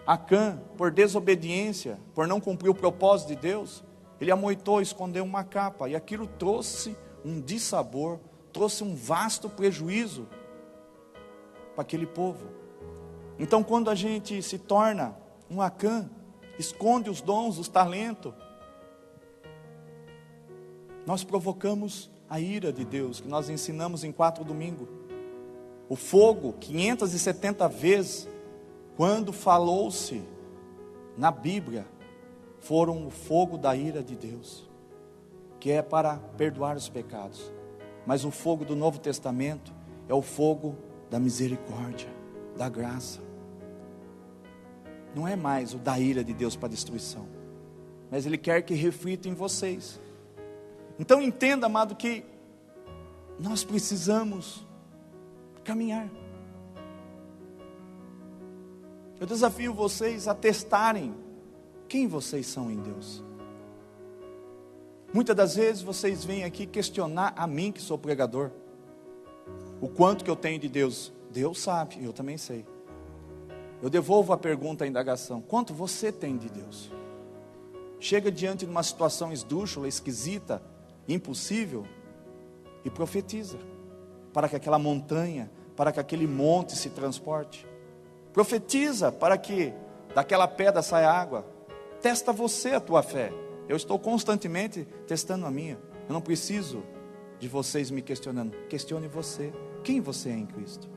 Acã, por desobediência, por não cumprir o propósito de Deus, ele amoitou, escondeu uma capa, e aquilo trouxe um dissabor, trouxe um vasto prejuízo para aquele povo. Então, quando a gente se torna um Acã, esconde os dons, os talentos, nós provocamos a ira de Deus, que nós ensinamos em 4 domingos. O fogo, 570 vezes, quando falou-se na Bíblia, foram o fogo da ira de Deus, que é para perdoar os pecados. Mas o fogo do Novo Testamento é o fogo da misericórdia, da graça. Não é mais o da ira de Deus para destruição, mas Ele quer que reflita em vocês. Então entenda, amado, que nós precisamos caminhar. Eu desafio vocês a testarem quem vocês são em Deus. Muitas das vezes vocês vêm aqui questionar a mim, que sou pregador, o quanto que eu tenho de Deus. Deus sabe, eu também sei. Eu devolvo a pergunta, a indagação: quanto você tem de Deus? Chega diante de uma situação esdrúxula, esquisita, impossível, e profetiza, para que aquela montanha, para que aquele monte se transporte. Profetiza para que daquela pedra saia água. Testa você a tua fé. Eu estou constantemente testando a minha. Eu não preciso de vocês me questionando. Questione você. Quem você é em Cristo?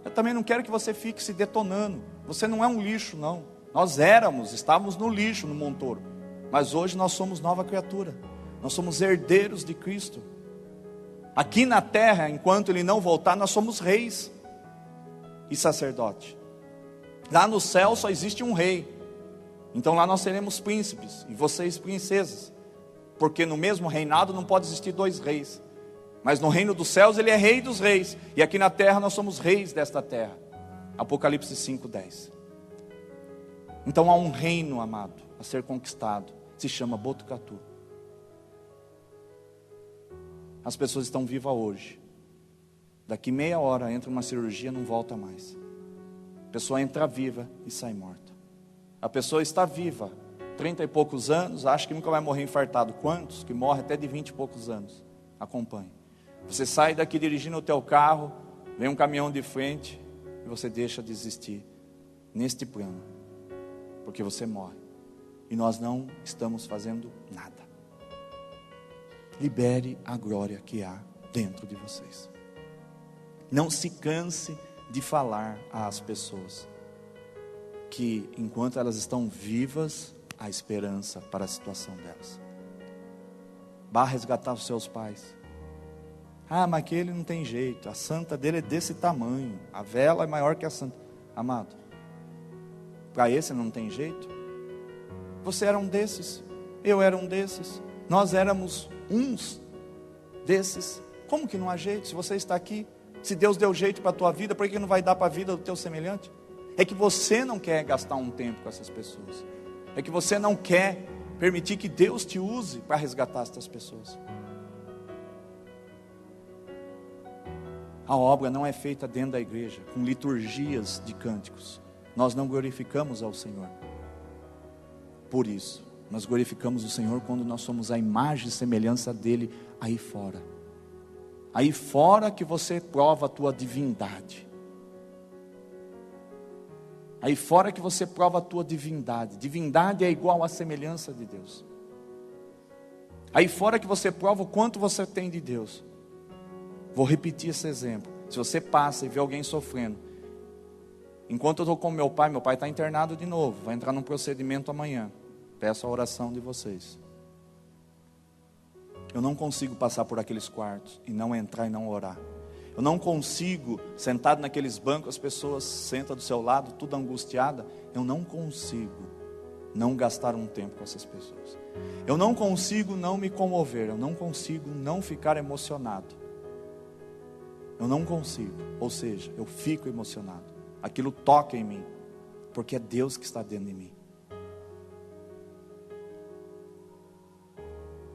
Eu também não quero que você fique se detonando. Você não é um lixo, não. Nós estávamos no lixo, no montouro. Mas hoje nós somos nova criatura. Nós somos herdeiros de Cristo. Aqui na terra, enquanto Ele não voltar, nós somos reis e sacerdote. Lá no céu só existe um rei. Então lá nós seremos príncipes e vocês princesas. Porque no mesmo reinado não pode existir 2 reis. Mas no reino dos céus Ele é rei dos reis. E aqui na terra nós somos reis desta terra. Apocalipse 5:10. Então há um reino, amado, a ser conquistado. Se chama Botucatu. As pessoas estão vivas hoje. Daqui meia hora entra uma cirurgia, não volta mais. A pessoa entra viva e sai morta. A pessoa está viva, 30 e poucos anos, acha que nunca vai morrer infartado. Quantos que morrem até de 20 e poucos anos? Acompanhe. Você sai daqui dirigindo o teu carro, vem um caminhão de frente e você deixa de existir neste plano, porque você morre. E nós não estamos fazendo nada. Libere a glória que há dentro de vocês. Não se canse de falar às pessoas que enquanto elas estão vivas, há esperança para a situação delas. Vá resgatar os seus pais. Ah, mas aquele não tem jeito, a santa dele é desse tamanho, a vela é maior que a santa. Amado, para esse não tem jeito? Você era um desses, eu era um desses, nós éramos uns desses. Como que não há jeito? Se você está aqui, se Deus deu jeito para a tua vida, por que não vai dar para a vida do teu semelhante? É que você não quer gastar um tempo com essas pessoas. É que você não quer permitir que Deus te use para resgatar essas pessoas. A obra não é feita dentro da igreja, com liturgias de cânticos. Nós não glorificamos ao Senhor. Por isso, nós glorificamos o Senhor quando nós somos a imagem e semelhança dEle aí fora. Aí fora que você prova a tua divindade. Aí fora que você prova a tua divindade. Divindade é igual à semelhança de Deus. Aí fora que você prova o quanto você tem de Deus. Vou repetir esse exemplo. Se você passa e vê alguém sofrendo, enquanto eu estou com meu pai está internado de novo, vai entrar num procedimento amanhã. Peço a oração de vocês. Eu não consigo passar por aqueles quartos e não entrar e não orar. Eu não consigo, sentado naqueles bancos, as pessoas sentam do seu lado, tudo angustiada. Eu não consigo não gastar um tempo com essas pessoas. Eu não consigo não me comover. Eu não consigo não ficar emocionado. Eu não consigo. Ou seja, eu fico emocionado. Aquilo toca em mim, porque é Deus que está dentro de mim.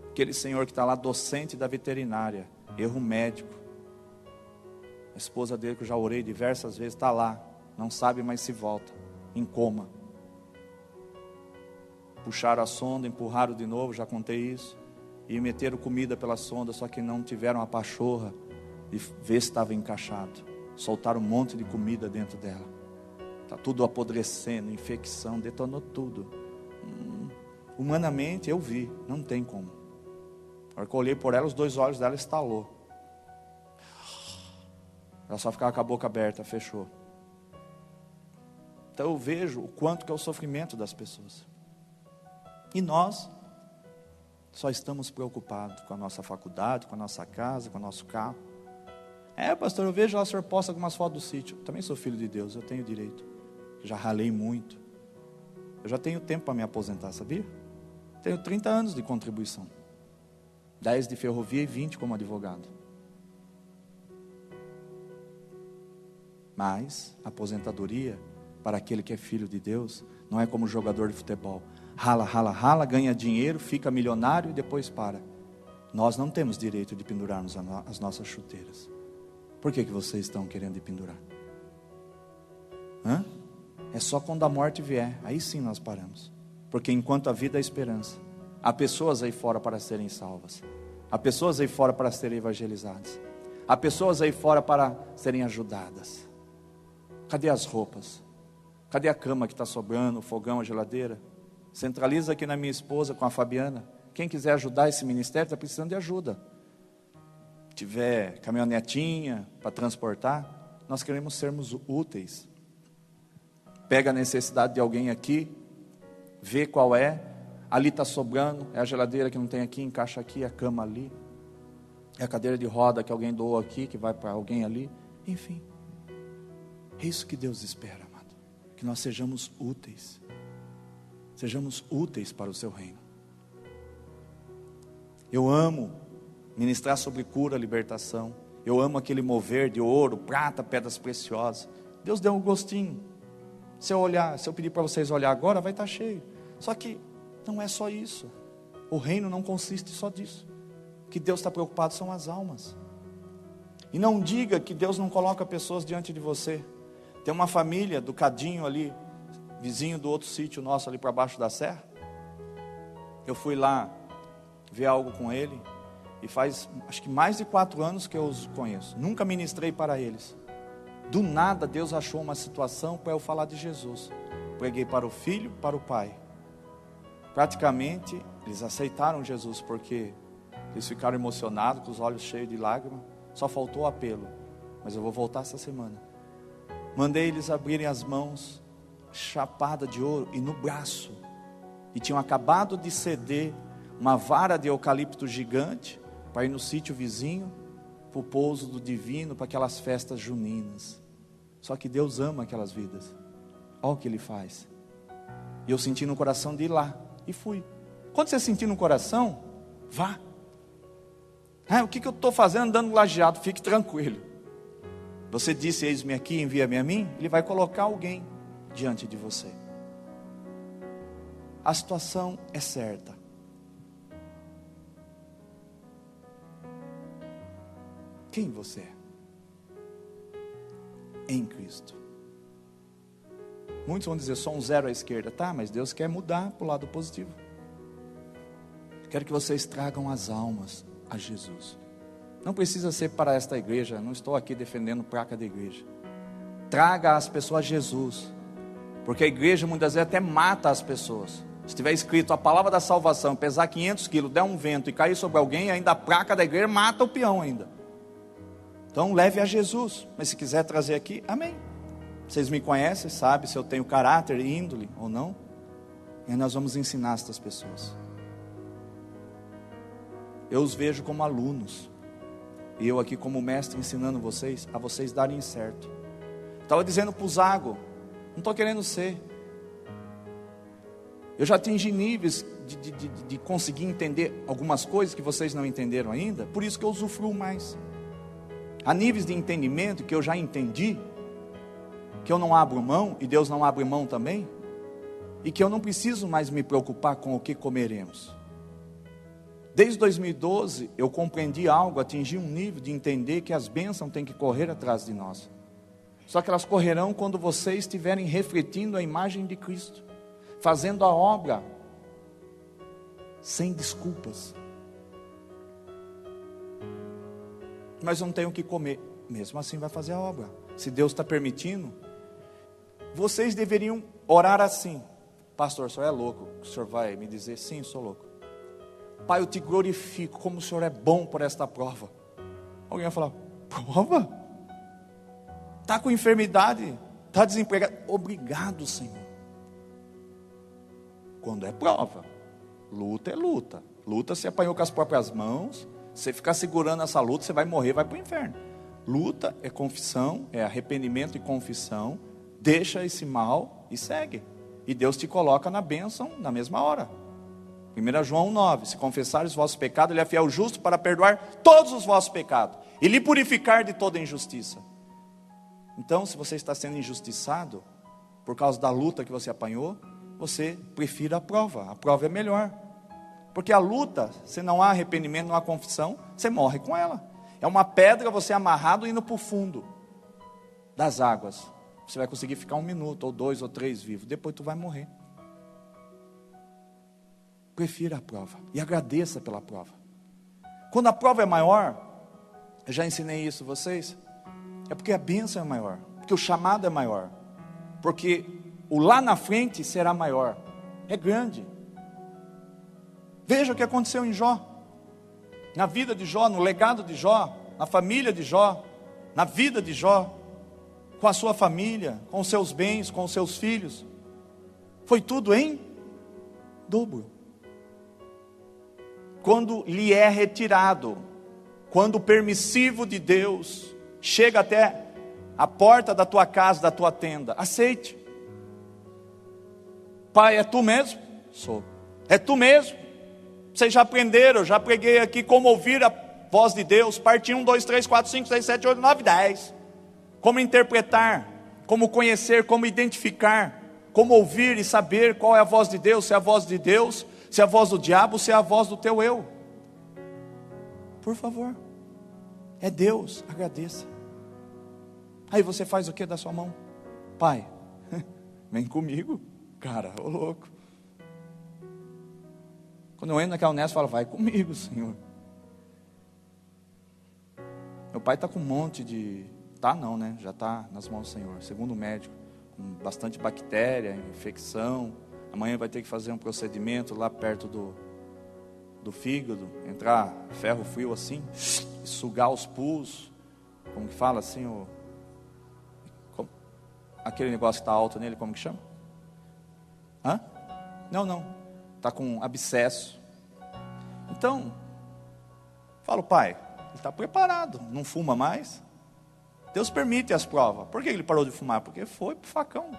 Aquele senhor que está lá, docente da veterinária, erro médico. A esposa dele, que eu já orei diversas vezes, está lá, não sabe mais se volta, em coma. Puxaram a sonda, empurraram de novo, já contei isso. E meteram comida pela sonda, só que não tiveram a pachorra de ver se estava encaixado. Soltaram um monte de comida dentro dela. Está tudo apodrecendo, infecção, detonou tudo. Humanamente eu vi, não tem como. Na hora que eu olhei por ela, os 2 olhos dela estalou. Ela só ficava com a boca aberta, fechou. Então eu vejo o quanto que é o sofrimento das pessoas. E nós só estamos preocupados com a nossa faculdade, com a nossa casa, com o nosso carro. Pastor, eu vejo lá o senhor posta algumas fotos do sítio. Eu também sou filho de Deus, eu tenho direito. Já ralei muito. Eu já tenho tempo para me aposentar, sabia? Tenho 30 anos de contribuição. 10 de ferrovia e 20 como advogado. Mas a aposentadoria, para aquele que é filho de Deus, não é como jogador de futebol. Rala, ganha dinheiro, fica milionário e depois para. Nós não temos direito de pendurarmos as nossas chuteiras. Por que vocês estão querendo pendurar? É só quando a morte vier, aí sim nós paramos. Porque enquanto a vida é esperança, há pessoas aí fora para serem salvas. Há pessoas aí fora para serem evangelizadas. Há pessoas aí fora para serem ajudadas. Cadê as roupas? Cadê a cama que está sobrando, o fogão, a geladeira? Centraliza aqui na minha esposa com a Fabiana. Quem quiser ajudar esse ministério está precisando de ajuda. Tiver caminhonetinha para transportar, nós queremos sermos úteis. Pega a necessidade de alguém aqui, vê qual é, ali está sobrando, é a geladeira que não tem aqui, encaixa aqui, a cama ali, é a cadeira de roda que alguém doou aqui, que vai para alguém ali, enfim. É isso que Deus espera, amado, que nós sejamos úteis para o seu reino. Eu amo ministrar sobre cura, libertação. Eu amo aquele mover de ouro, prata, pedras preciosas. Deus deu um gostinho. Se eu pedir para vocês olhar agora, vai estar cheio. Só que não é só isso. O reino não consiste só disso. O que Deus está preocupado são as almas. E não diga que Deus não coloca pessoas diante de você. Tem uma família do Cadinho ali, vizinho do outro sítio nosso ali para baixo da serra. Eu fui lá ver algo com ele. E faz, acho que mais de 4 anos que eu os conheço. Nunca ministrei para eles. Do nada Deus achou uma situação para eu falar de Jesus. Preguei para o filho, para o pai. Praticamente eles aceitaram Jesus, porque eles ficaram emocionados, com os olhos cheios de lágrimas. Só faltou o apelo. Mas eu vou voltar essa semana. Mandei eles abrirem as mãos, chapada de ouro, e no braço. E tinham acabado de ceder uma vara de eucalipto gigante para ir no sítio vizinho, para o pouso do divino, para aquelas festas juninas. Só que Deus ama aquelas vidas. Olha o que Ele faz. E eu senti no coração de ir lá, e fui. Quando você sentir no coração, vá. O que eu estou fazendo andando lajeado? Fique tranquilo. Você disse, eis-me aqui, envia-me a mim. Ele vai colocar alguém diante de você. A situação é certa. Quem você é? Em Cristo. Muitos vão dizer, sou um 0 à esquerda. Tá, mas Deus quer mudar para o lado positivo. Quero que vocês tragam as almas a Jesus. Não precisa ser para esta igreja. Não estou aqui defendendo placa da igreja. Traga as pessoas a Jesus. Porque a igreja muitas vezes até mata as pessoas. Se tiver escrito a palavra da salvação, pesar 500 quilos, der um vento e cair sobre alguém, ainda a placa da igreja mata o peão ainda. Então leve a Jesus. Mas se quiser trazer aqui, amém. Vocês me conhecem, sabem se eu tenho caráter, índole ou não. E nós vamos ensinar estas pessoas. Eu os vejo como alunos. E eu aqui como mestre ensinando vocês, a vocês darem certo. Estava dizendo para o Zago, não estou querendo ser. Eu já atingi níveis de conseguir entender algumas coisas que vocês não entenderam ainda. Por isso que eu usufruo mais. Há níveis de entendimento que eu já entendi, que eu não abro mão, e Deus não abre mão também, e que eu não preciso mais me preocupar com o que comeremos. Desde 2012 eu compreendi algo, atingi um nível de entender que as bênçãos têm que correr atrás de nós. Só que elas correrão quando vocês estiverem refletindo a imagem de Cristo, fazendo a obra sem desculpas. Mas eu não tenho o que comer, mesmo assim vai fazer a obra. Se Deus está permitindo, vocês deveriam orar assim: pastor, o senhor é louco? O senhor vai me dizer? Sim, sou louco. Pai, eu te glorifico, como o senhor é bom por esta prova. Alguém vai falar: prova? Está com enfermidade, está desempregado. Obrigado, Senhor. Quando é prova, luta é luta. Luta se apanhou com as próprias mãos. Você ficar segurando essa luta, você vai morrer, vai para o inferno. Luta é confissão, é arrependimento e confissão. Deixa esse mal e segue. E Deus te coloca na bênção na mesma hora. 1 João 9, se confessares os vossos pecados, Ele é fiel e justo para perdoar todos os vossos pecados e lhe purificar de toda injustiça. Então, se você está sendo injustiçado por causa da luta que você apanhou, você prefira a prova é melhor. Porque a luta, se não há arrependimento, não há confissão, você morre com ela. É uma pedra, você amarrado indo para o fundo das águas. Você vai conseguir ficar 1 minuto, ou 2, ou 3 vivo, depois tu vai morrer. Prefira a prova e agradeça pela prova. Quando a prova é maior, eu já ensinei isso a vocês, é porque a bênção é maior, porque o chamado é maior, porque o lá na frente será maior, é grande. Veja o que aconteceu em Jó, na vida de Jó, no legado de Jó, na família de Jó, na vida de Jó, com a sua família, com os seus bens, com os seus filhos, foi tudo em dobro. Quando lhe é retirado, quando o permissivo de Deus chega até a porta da tua casa, da tua tenda, aceite. Pai, é tu mesmo? Sou. É tu mesmo? Vocês já aprenderam, eu já preguei aqui como ouvir a voz de Deus, parte 1, 2, 3, 4, 5, 6, 7, 8, 9, 10. Como interpretar, como conhecer, como identificar, como ouvir e saber qual é a voz de Deus, se é a voz de Deus, se é a voz do diabo, se é a voz do teu eu. Por favor, é Deus, agradeça. Aí você faz o que da sua mão? Pai, vem comigo, cara, ô louco. Quando eu entro naquela Unesp, eu falo: vai comigo, Senhor. Meu pai está com um monte de... Tá não, né? Já está nas mãos do Senhor. Segundo o médico, com bastante bactéria, infecção. Amanhã vai ter que fazer um procedimento lá perto do fígado. Entrar ferro frio assim, e sugar os pus. Como que fala assim? Aquele negócio que está alto nele, como que chama? Hã? Não. Está com abscesso. Então, falo: pai, ele está preparado, não fuma mais. Deus permite as provas. Por que ele parou de fumar? Porque foi para o facão.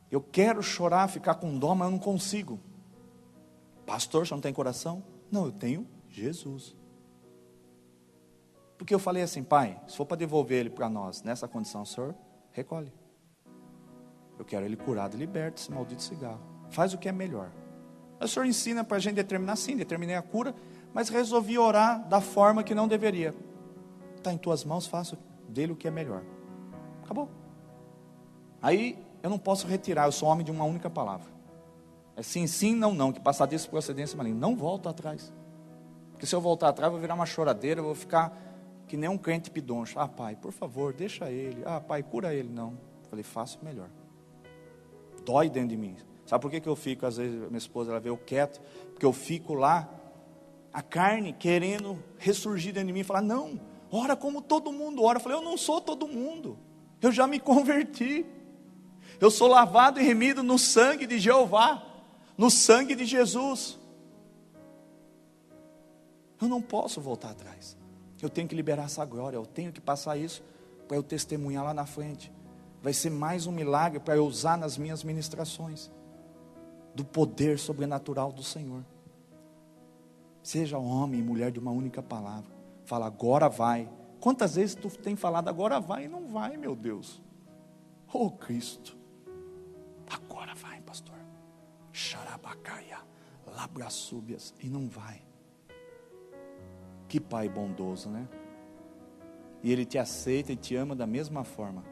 Eu quero chorar, ficar com dó, mas eu não consigo. Pastor, você não tem coração? Não, eu tenho Jesus. Porque eu falei assim: pai, se for para devolver ele para nós nessa condição, o senhor recolhe. Eu quero ele curado e liberto desse maldito cigarro. Faz o que é melhor. O senhor ensina para a gente determinar, sim, determinei a cura, mas resolvi orar da forma que não deveria. Está em tuas mãos, faça dele o que é melhor. Acabou. Aí eu não posso retirar, eu sou homem de uma única palavra. É sim, sim, não, não, que passar disso procedência maligna. Não volto atrás. Porque se eu voltar atrás, eu vou virar uma choradeira, eu vou ficar que nem um crente pidoncho. Ah, pai, por favor, deixa ele. Ah, pai, cura ele. Não. Falei: faço melhor. Dói dentro de mim. Sabe por que eu fico, às vezes minha esposa ela vê eu quieto? Porque eu fico lá, a carne querendo ressurgir dentro de mim e falar, não, ora como todo mundo ora. Eu falei, eu não sou todo mundo, eu já me converti. Eu sou lavado e remido no sangue de Jeová, no sangue de Jesus. Eu não posso voltar atrás. Eu tenho que liberar essa glória, eu tenho que passar isso para eu testemunhar lá na frente. Vai ser mais um milagre para eu usar nas minhas ministrações do poder sobrenatural do Senhor. Seja homem e mulher de uma única palavra. Fala, agora vai. Quantas vezes tu tem falado, agora vai, e não vai, meu Deus. Oh Cristo, agora vai, pastor. Xarabacaia, labraçúbias, e não vai. Que pai bondoso, né? E Ele te aceita e te ama da mesma forma.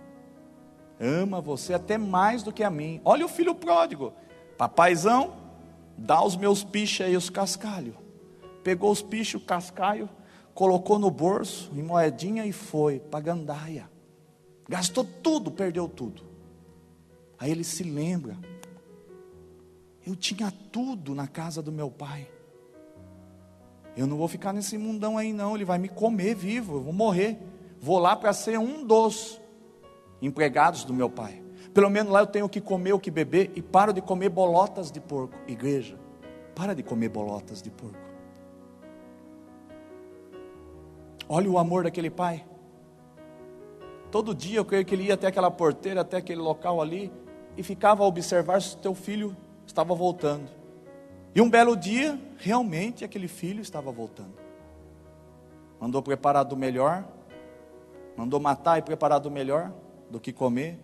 Ama você até mais do que a mim. Olha o filho pródigo. Papaizão, dá os meus piches aí, os cascalhos. Pegou os piches, o cascalho, colocou no bolso, em moedinha e foi para gandaia. Gastou tudo, perdeu tudo. Aí ele se lembra. Eu tinha tudo na casa do meu pai. Eu não vou ficar nesse mundão aí não, ele vai me comer vivo, eu vou morrer. Vou lá para ser um dos empregados do meu pai. Pelo menos lá eu tenho o que comer, o que beber, e paro de comer bolotas de porco. Igreja, para de comer bolotas de porco. Olha o amor daquele pai. Todo dia eu creio que ele ia até aquela porteira, até aquele local ali, e ficava a observar se o teu filho estava voltando. E um belo dia, realmente aquele filho estava voltando. Mandou preparar do melhor, mandou matar e preparar do melhor do que comer,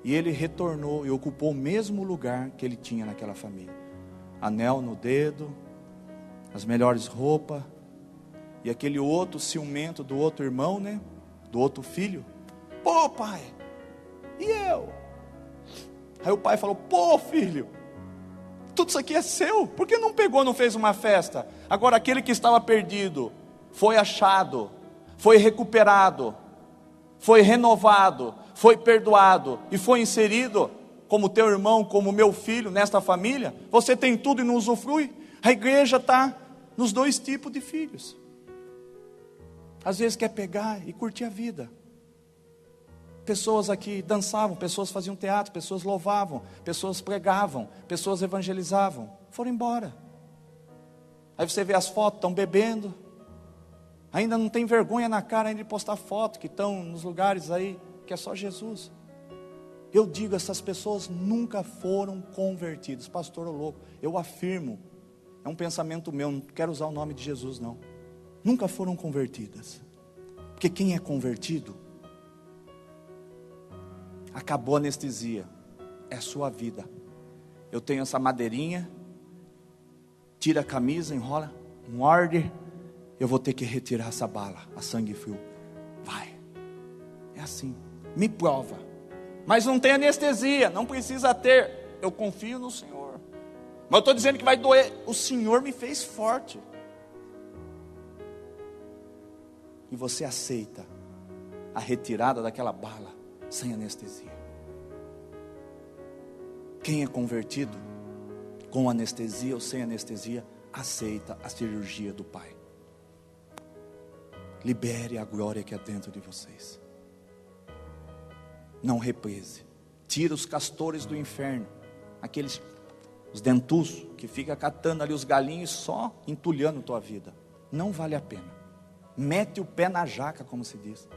e ele retornou e ocupou o mesmo lugar que ele tinha naquela família. Anel no dedo, as melhores roupas, e aquele outro ciumento do outro irmão, né? Do outro filho. Pô pai, e eu? Aí o pai falou, pô filho, tudo isso aqui é seu, por que não pegou, não fez uma festa? Agora aquele que estava perdido, foi achado, foi recuperado, foi renovado, foi perdoado, e foi inserido, como teu irmão, como meu filho, nesta família. Você tem tudo e não usufrui. A igreja está nos dois tipos de filhos. Às vezes quer pegar e curtir a vida. Pessoas aqui dançavam, pessoas faziam teatro, pessoas louvavam, pessoas pregavam, pessoas evangelizavam, foram embora. Aí você vê as fotos, estão bebendo, ainda não tem vergonha na cara ainda de postar foto, que estão nos lugares aí, que é só Jesus. Eu digo, essas pessoas nunca foram convertidas. Pastor, ô louco, eu afirmo, é um pensamento meu, não quero usar o nome de Jesus não. Nunca foram convertidas. Porque quem é convertido, acabou a anestesia, é a sua vida. Eu tenho essa madeirinha, tira a camisa, enrola, morde, eu vou ter que retirar essa bala, a sangue frio. Vai, é assim, me prova. Mas não tem anestesia, não precisa ter. Eu confio no Senhor. Mas eu estou dizendo que vai doer. O Senhor me fez forte. E você aceita a retirada daquela bala sem anestesia. Quem é convertido, com anestesia ou sem anestesia, aceita a cirurgia do Pai. Libere a glória que é dentro de vocês. Não represe. Tira os castores do inferno, aqueles, os dentuços, que fica catando ali os galinhos, só entulhando tua vida. Não vale a pena. Mete o pé na jaca, como se diz.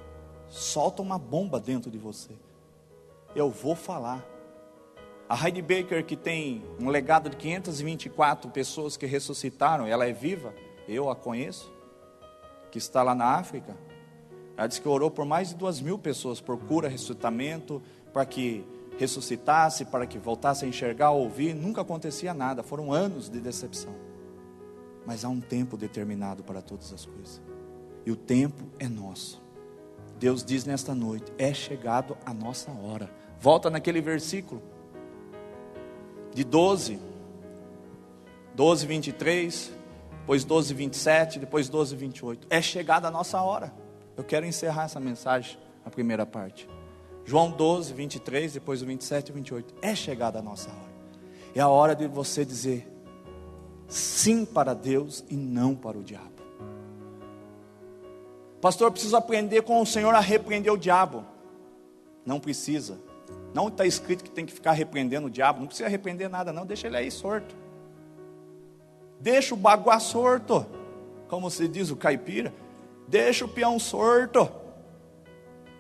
Solta uma bomba dentro de você. Eu vou falar. A Heidi Baker, que tem um legado de 524 pessoas que ressuscitaram, ela é viva, eu a conheço, que está lá na África. Ela disse que orou por mais de 2.000 pessoas, por cura, ressuscitamento, para que ressuscitasse, para que voltasse a enxergar, ouvir. Nunca acontecia nada, foram anos de decepção. Mas há um tempo determinado para todas as coisas. E o tempo é nosso. Deus diz nesta noite, é chegado a nossa hora. Volta naquele versículo de 12, 23, depois 12, 27, depois 12, 28. É chegada a nossa hora. Eu quero encerrar essa mensagem, a primeira parte. João 12, 23, depois o 27 e 28. É chegada a nossa hora. É a hora de você dizer sim para Deus e não para o diabo. Pastor, eu preciso aprender com o Senhor a repreender o diabo. Não precisa. Não está escrito que tem que ficar repreendendo o diabo. Não precisa repreender nada não, deixa ele aí sorto. Deixa o baguá sorto. Como se diz o caipira. Deixa o peão sorto.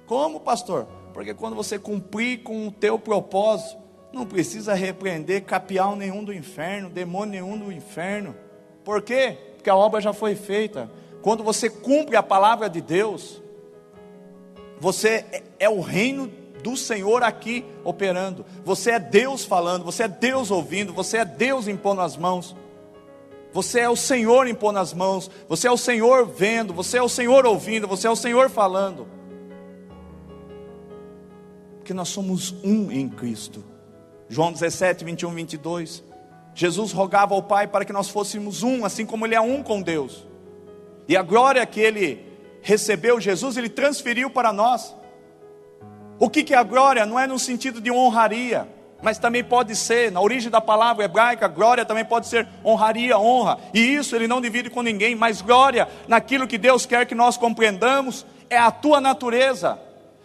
Como, pastor? Porque quando você cumprir com o teu propósito, não precisa repreender capial nenhum do inferno, demônio nenhum do inferno. Por quê? Porque a obra já foi feita. Quando você cumpre a palavra de Deus, você é o reino do Senhor aqui operando. Você é Deus falando, você é Deus ouvindo, você é Deus impondo as mãos. Você é o Senhor impondo as mãos, você é o Senhor vendo, você é o Senhor ouvindo, você é o Senhor falando. Porque nós somos um em Cristo. João 17, 21, 22. Jesus rogava ao Pai para que nós fôssemos um, assim como Ele é um com Deus. E a glória que Ele recebeu, Jesus, Ele transferiu para nós. O que é a glória? Não é no sentido de honraria, mas também pode ser, na origem da palavra hebraica, glória também pode ser honraria, honra. E isso Ele não divide com ninguém, mas glória naquilo que Deus quer que nós compreendamos, é a tua natureza.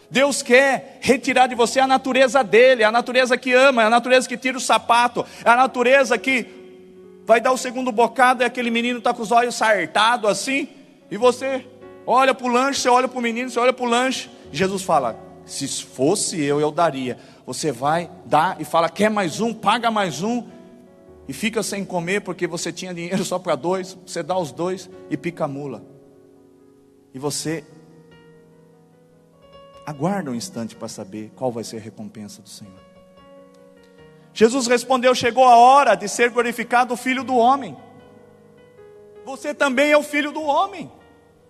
Deus quer retirar de você a natureza dele, a natureza que ama, a natureza que tira o sapato, a natureza que vai dar o segundo bocado e aquele menino está com os olhos sartados assim, e você olha para o lanche, você olha para o menino, você olha para o lanche, e Jesus fala, se fosse eu daria. Você vai dar e fala, quer mais um, paga mais um, e fica sem comer porque você tinha dinheiro só para 2, você dá os 2 e pica a mula, e você aguarda um instante para saber qual vai ser a recompensa do Senhor. Jesus respondeu, chegou a hora de ser glorificado o Filho do Homem. Você também é o Filho do Homem.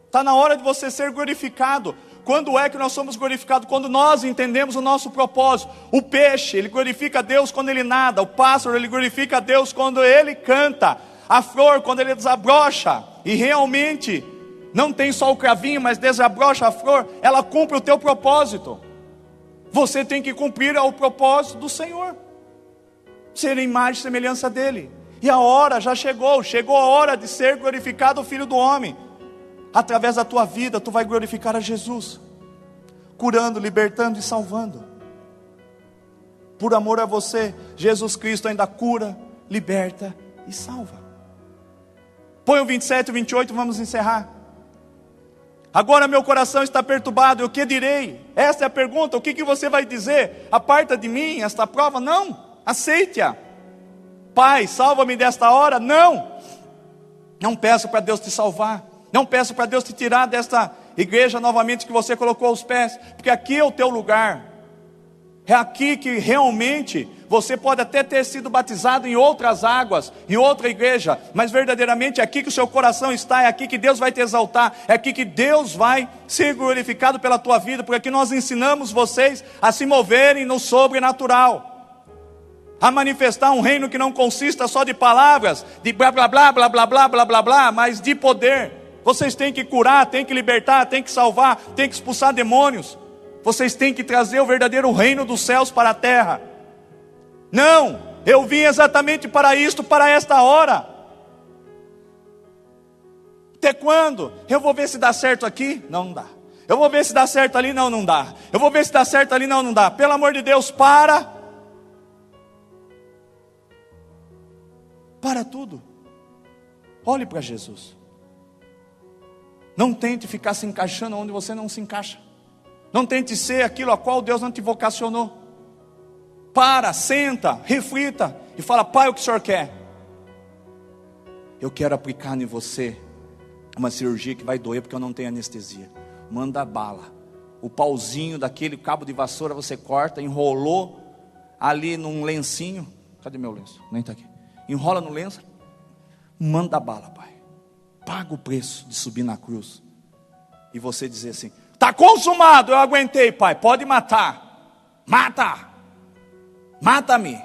Está na hora de você ser glorificado. Quando é que nós somos glorificados? Quando nós entendemos o nosso propósito. O peixe, ele glorifica a Deus quando ele nada. O pássaro, ele glorifica a Deus quando ele canta. A flor, quando ele desabrocha. E realmente não tem só o cravinho, mas desabrocha a flor, ela cumpre o teu propósito. Você tem que cumprir o propósito do Senhor, ser imagem e semelhança dele. E a hora já chegou a hora de ser glorificado o Filho do Homem. Através da tua vida, tu vai glorificar a Jesus, curando, libertando e salvando. Por amor a você, Jesus Cristo ainda cura, liberta e salva. Põe o 27 e 28, vamos encerrar. Agora meu coração está perturbado, e o que direi? Esta é a pergunta, o que você vai dizer? Aparta de mim esta prova? Não, aceite-a. Pai, salva-me desta hora? Não peço para Deus te salvar, não peço para Deus te tirar desta igreja novamente que você colocou os pés, porque aqui é o teu lugar, é aqui que realmente você pode até ter sido batizado em outras águas, em outra igreja, mas verdadeiramente é aqui que o seu coração está, é aqui que Deus vai te exaltar, é aqui que Deus vai ser glorificado pela tua vida, porque aqui nós ensinamos vocês a se moverem no sobrenatural, a manifestar um reino que não consista só de palavras, de blá blá blá blá blá blá blá blá blá, mas de poder. Vocês têm que curar, têm que libertar, têm que salvar, têm que expulsar demônios. Vocês têm que trazer o verdadeiro reino dos céus para a terra. Não, eu vim exatamente para isto, para esta hora. Até quando? Eu vou ver se dá certo aqui? Não dá. Eu vou ver se dá certo ali? Não dá. Eu vou ver se dá certo ali? Não dá. Pelo amor de Deus, para tudo. Olhe para Jesus. Não tente ficar se encaixando onde você não se encaixa. Não tente ser aquilo a qual Deus não te vocacionou. Senta, reflita e fala, Pai, o que o Senhor quer? Eu quero aplicar em você uma cirurgia que vai doer porque eu não tenho anestesia. Manda bala. O pauzinho daquele cabo de vassoura você corta, enrolou ali num lencinho. Cadê meu lenço? Nem está aqui. Enrola no lenço. Manda bala, Pai. Paga o preço de subir na cruz. E você dizer assim, está consumado, eu aguentei, Pai, pode matar. Mata-me,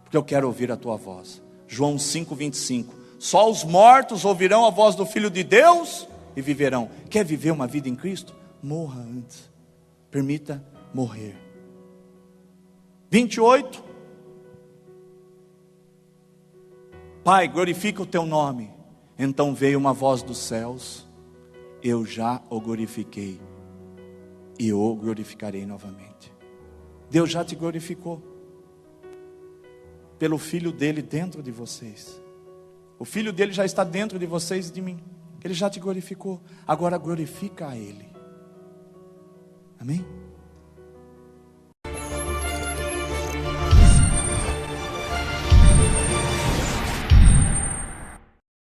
porque eu quero ouvir a tua voz. João 5:25. Só os mortos ouvirão a voz do Filho de Deus e viverão. Quer viver uma vida em Cristo? Morra antes. Permita morrer. 28. Pai, glorifica o teu nome. Então veio uma voz dos céus: eu já o glorifiquei e o glorificarei novamente. Deus já te glorificou pelo Filho dele dentro de vocês. O Filho dele já está dentro de vocês e de mim. Ele já te glorificou. Agora glorifica a Ele. Amém?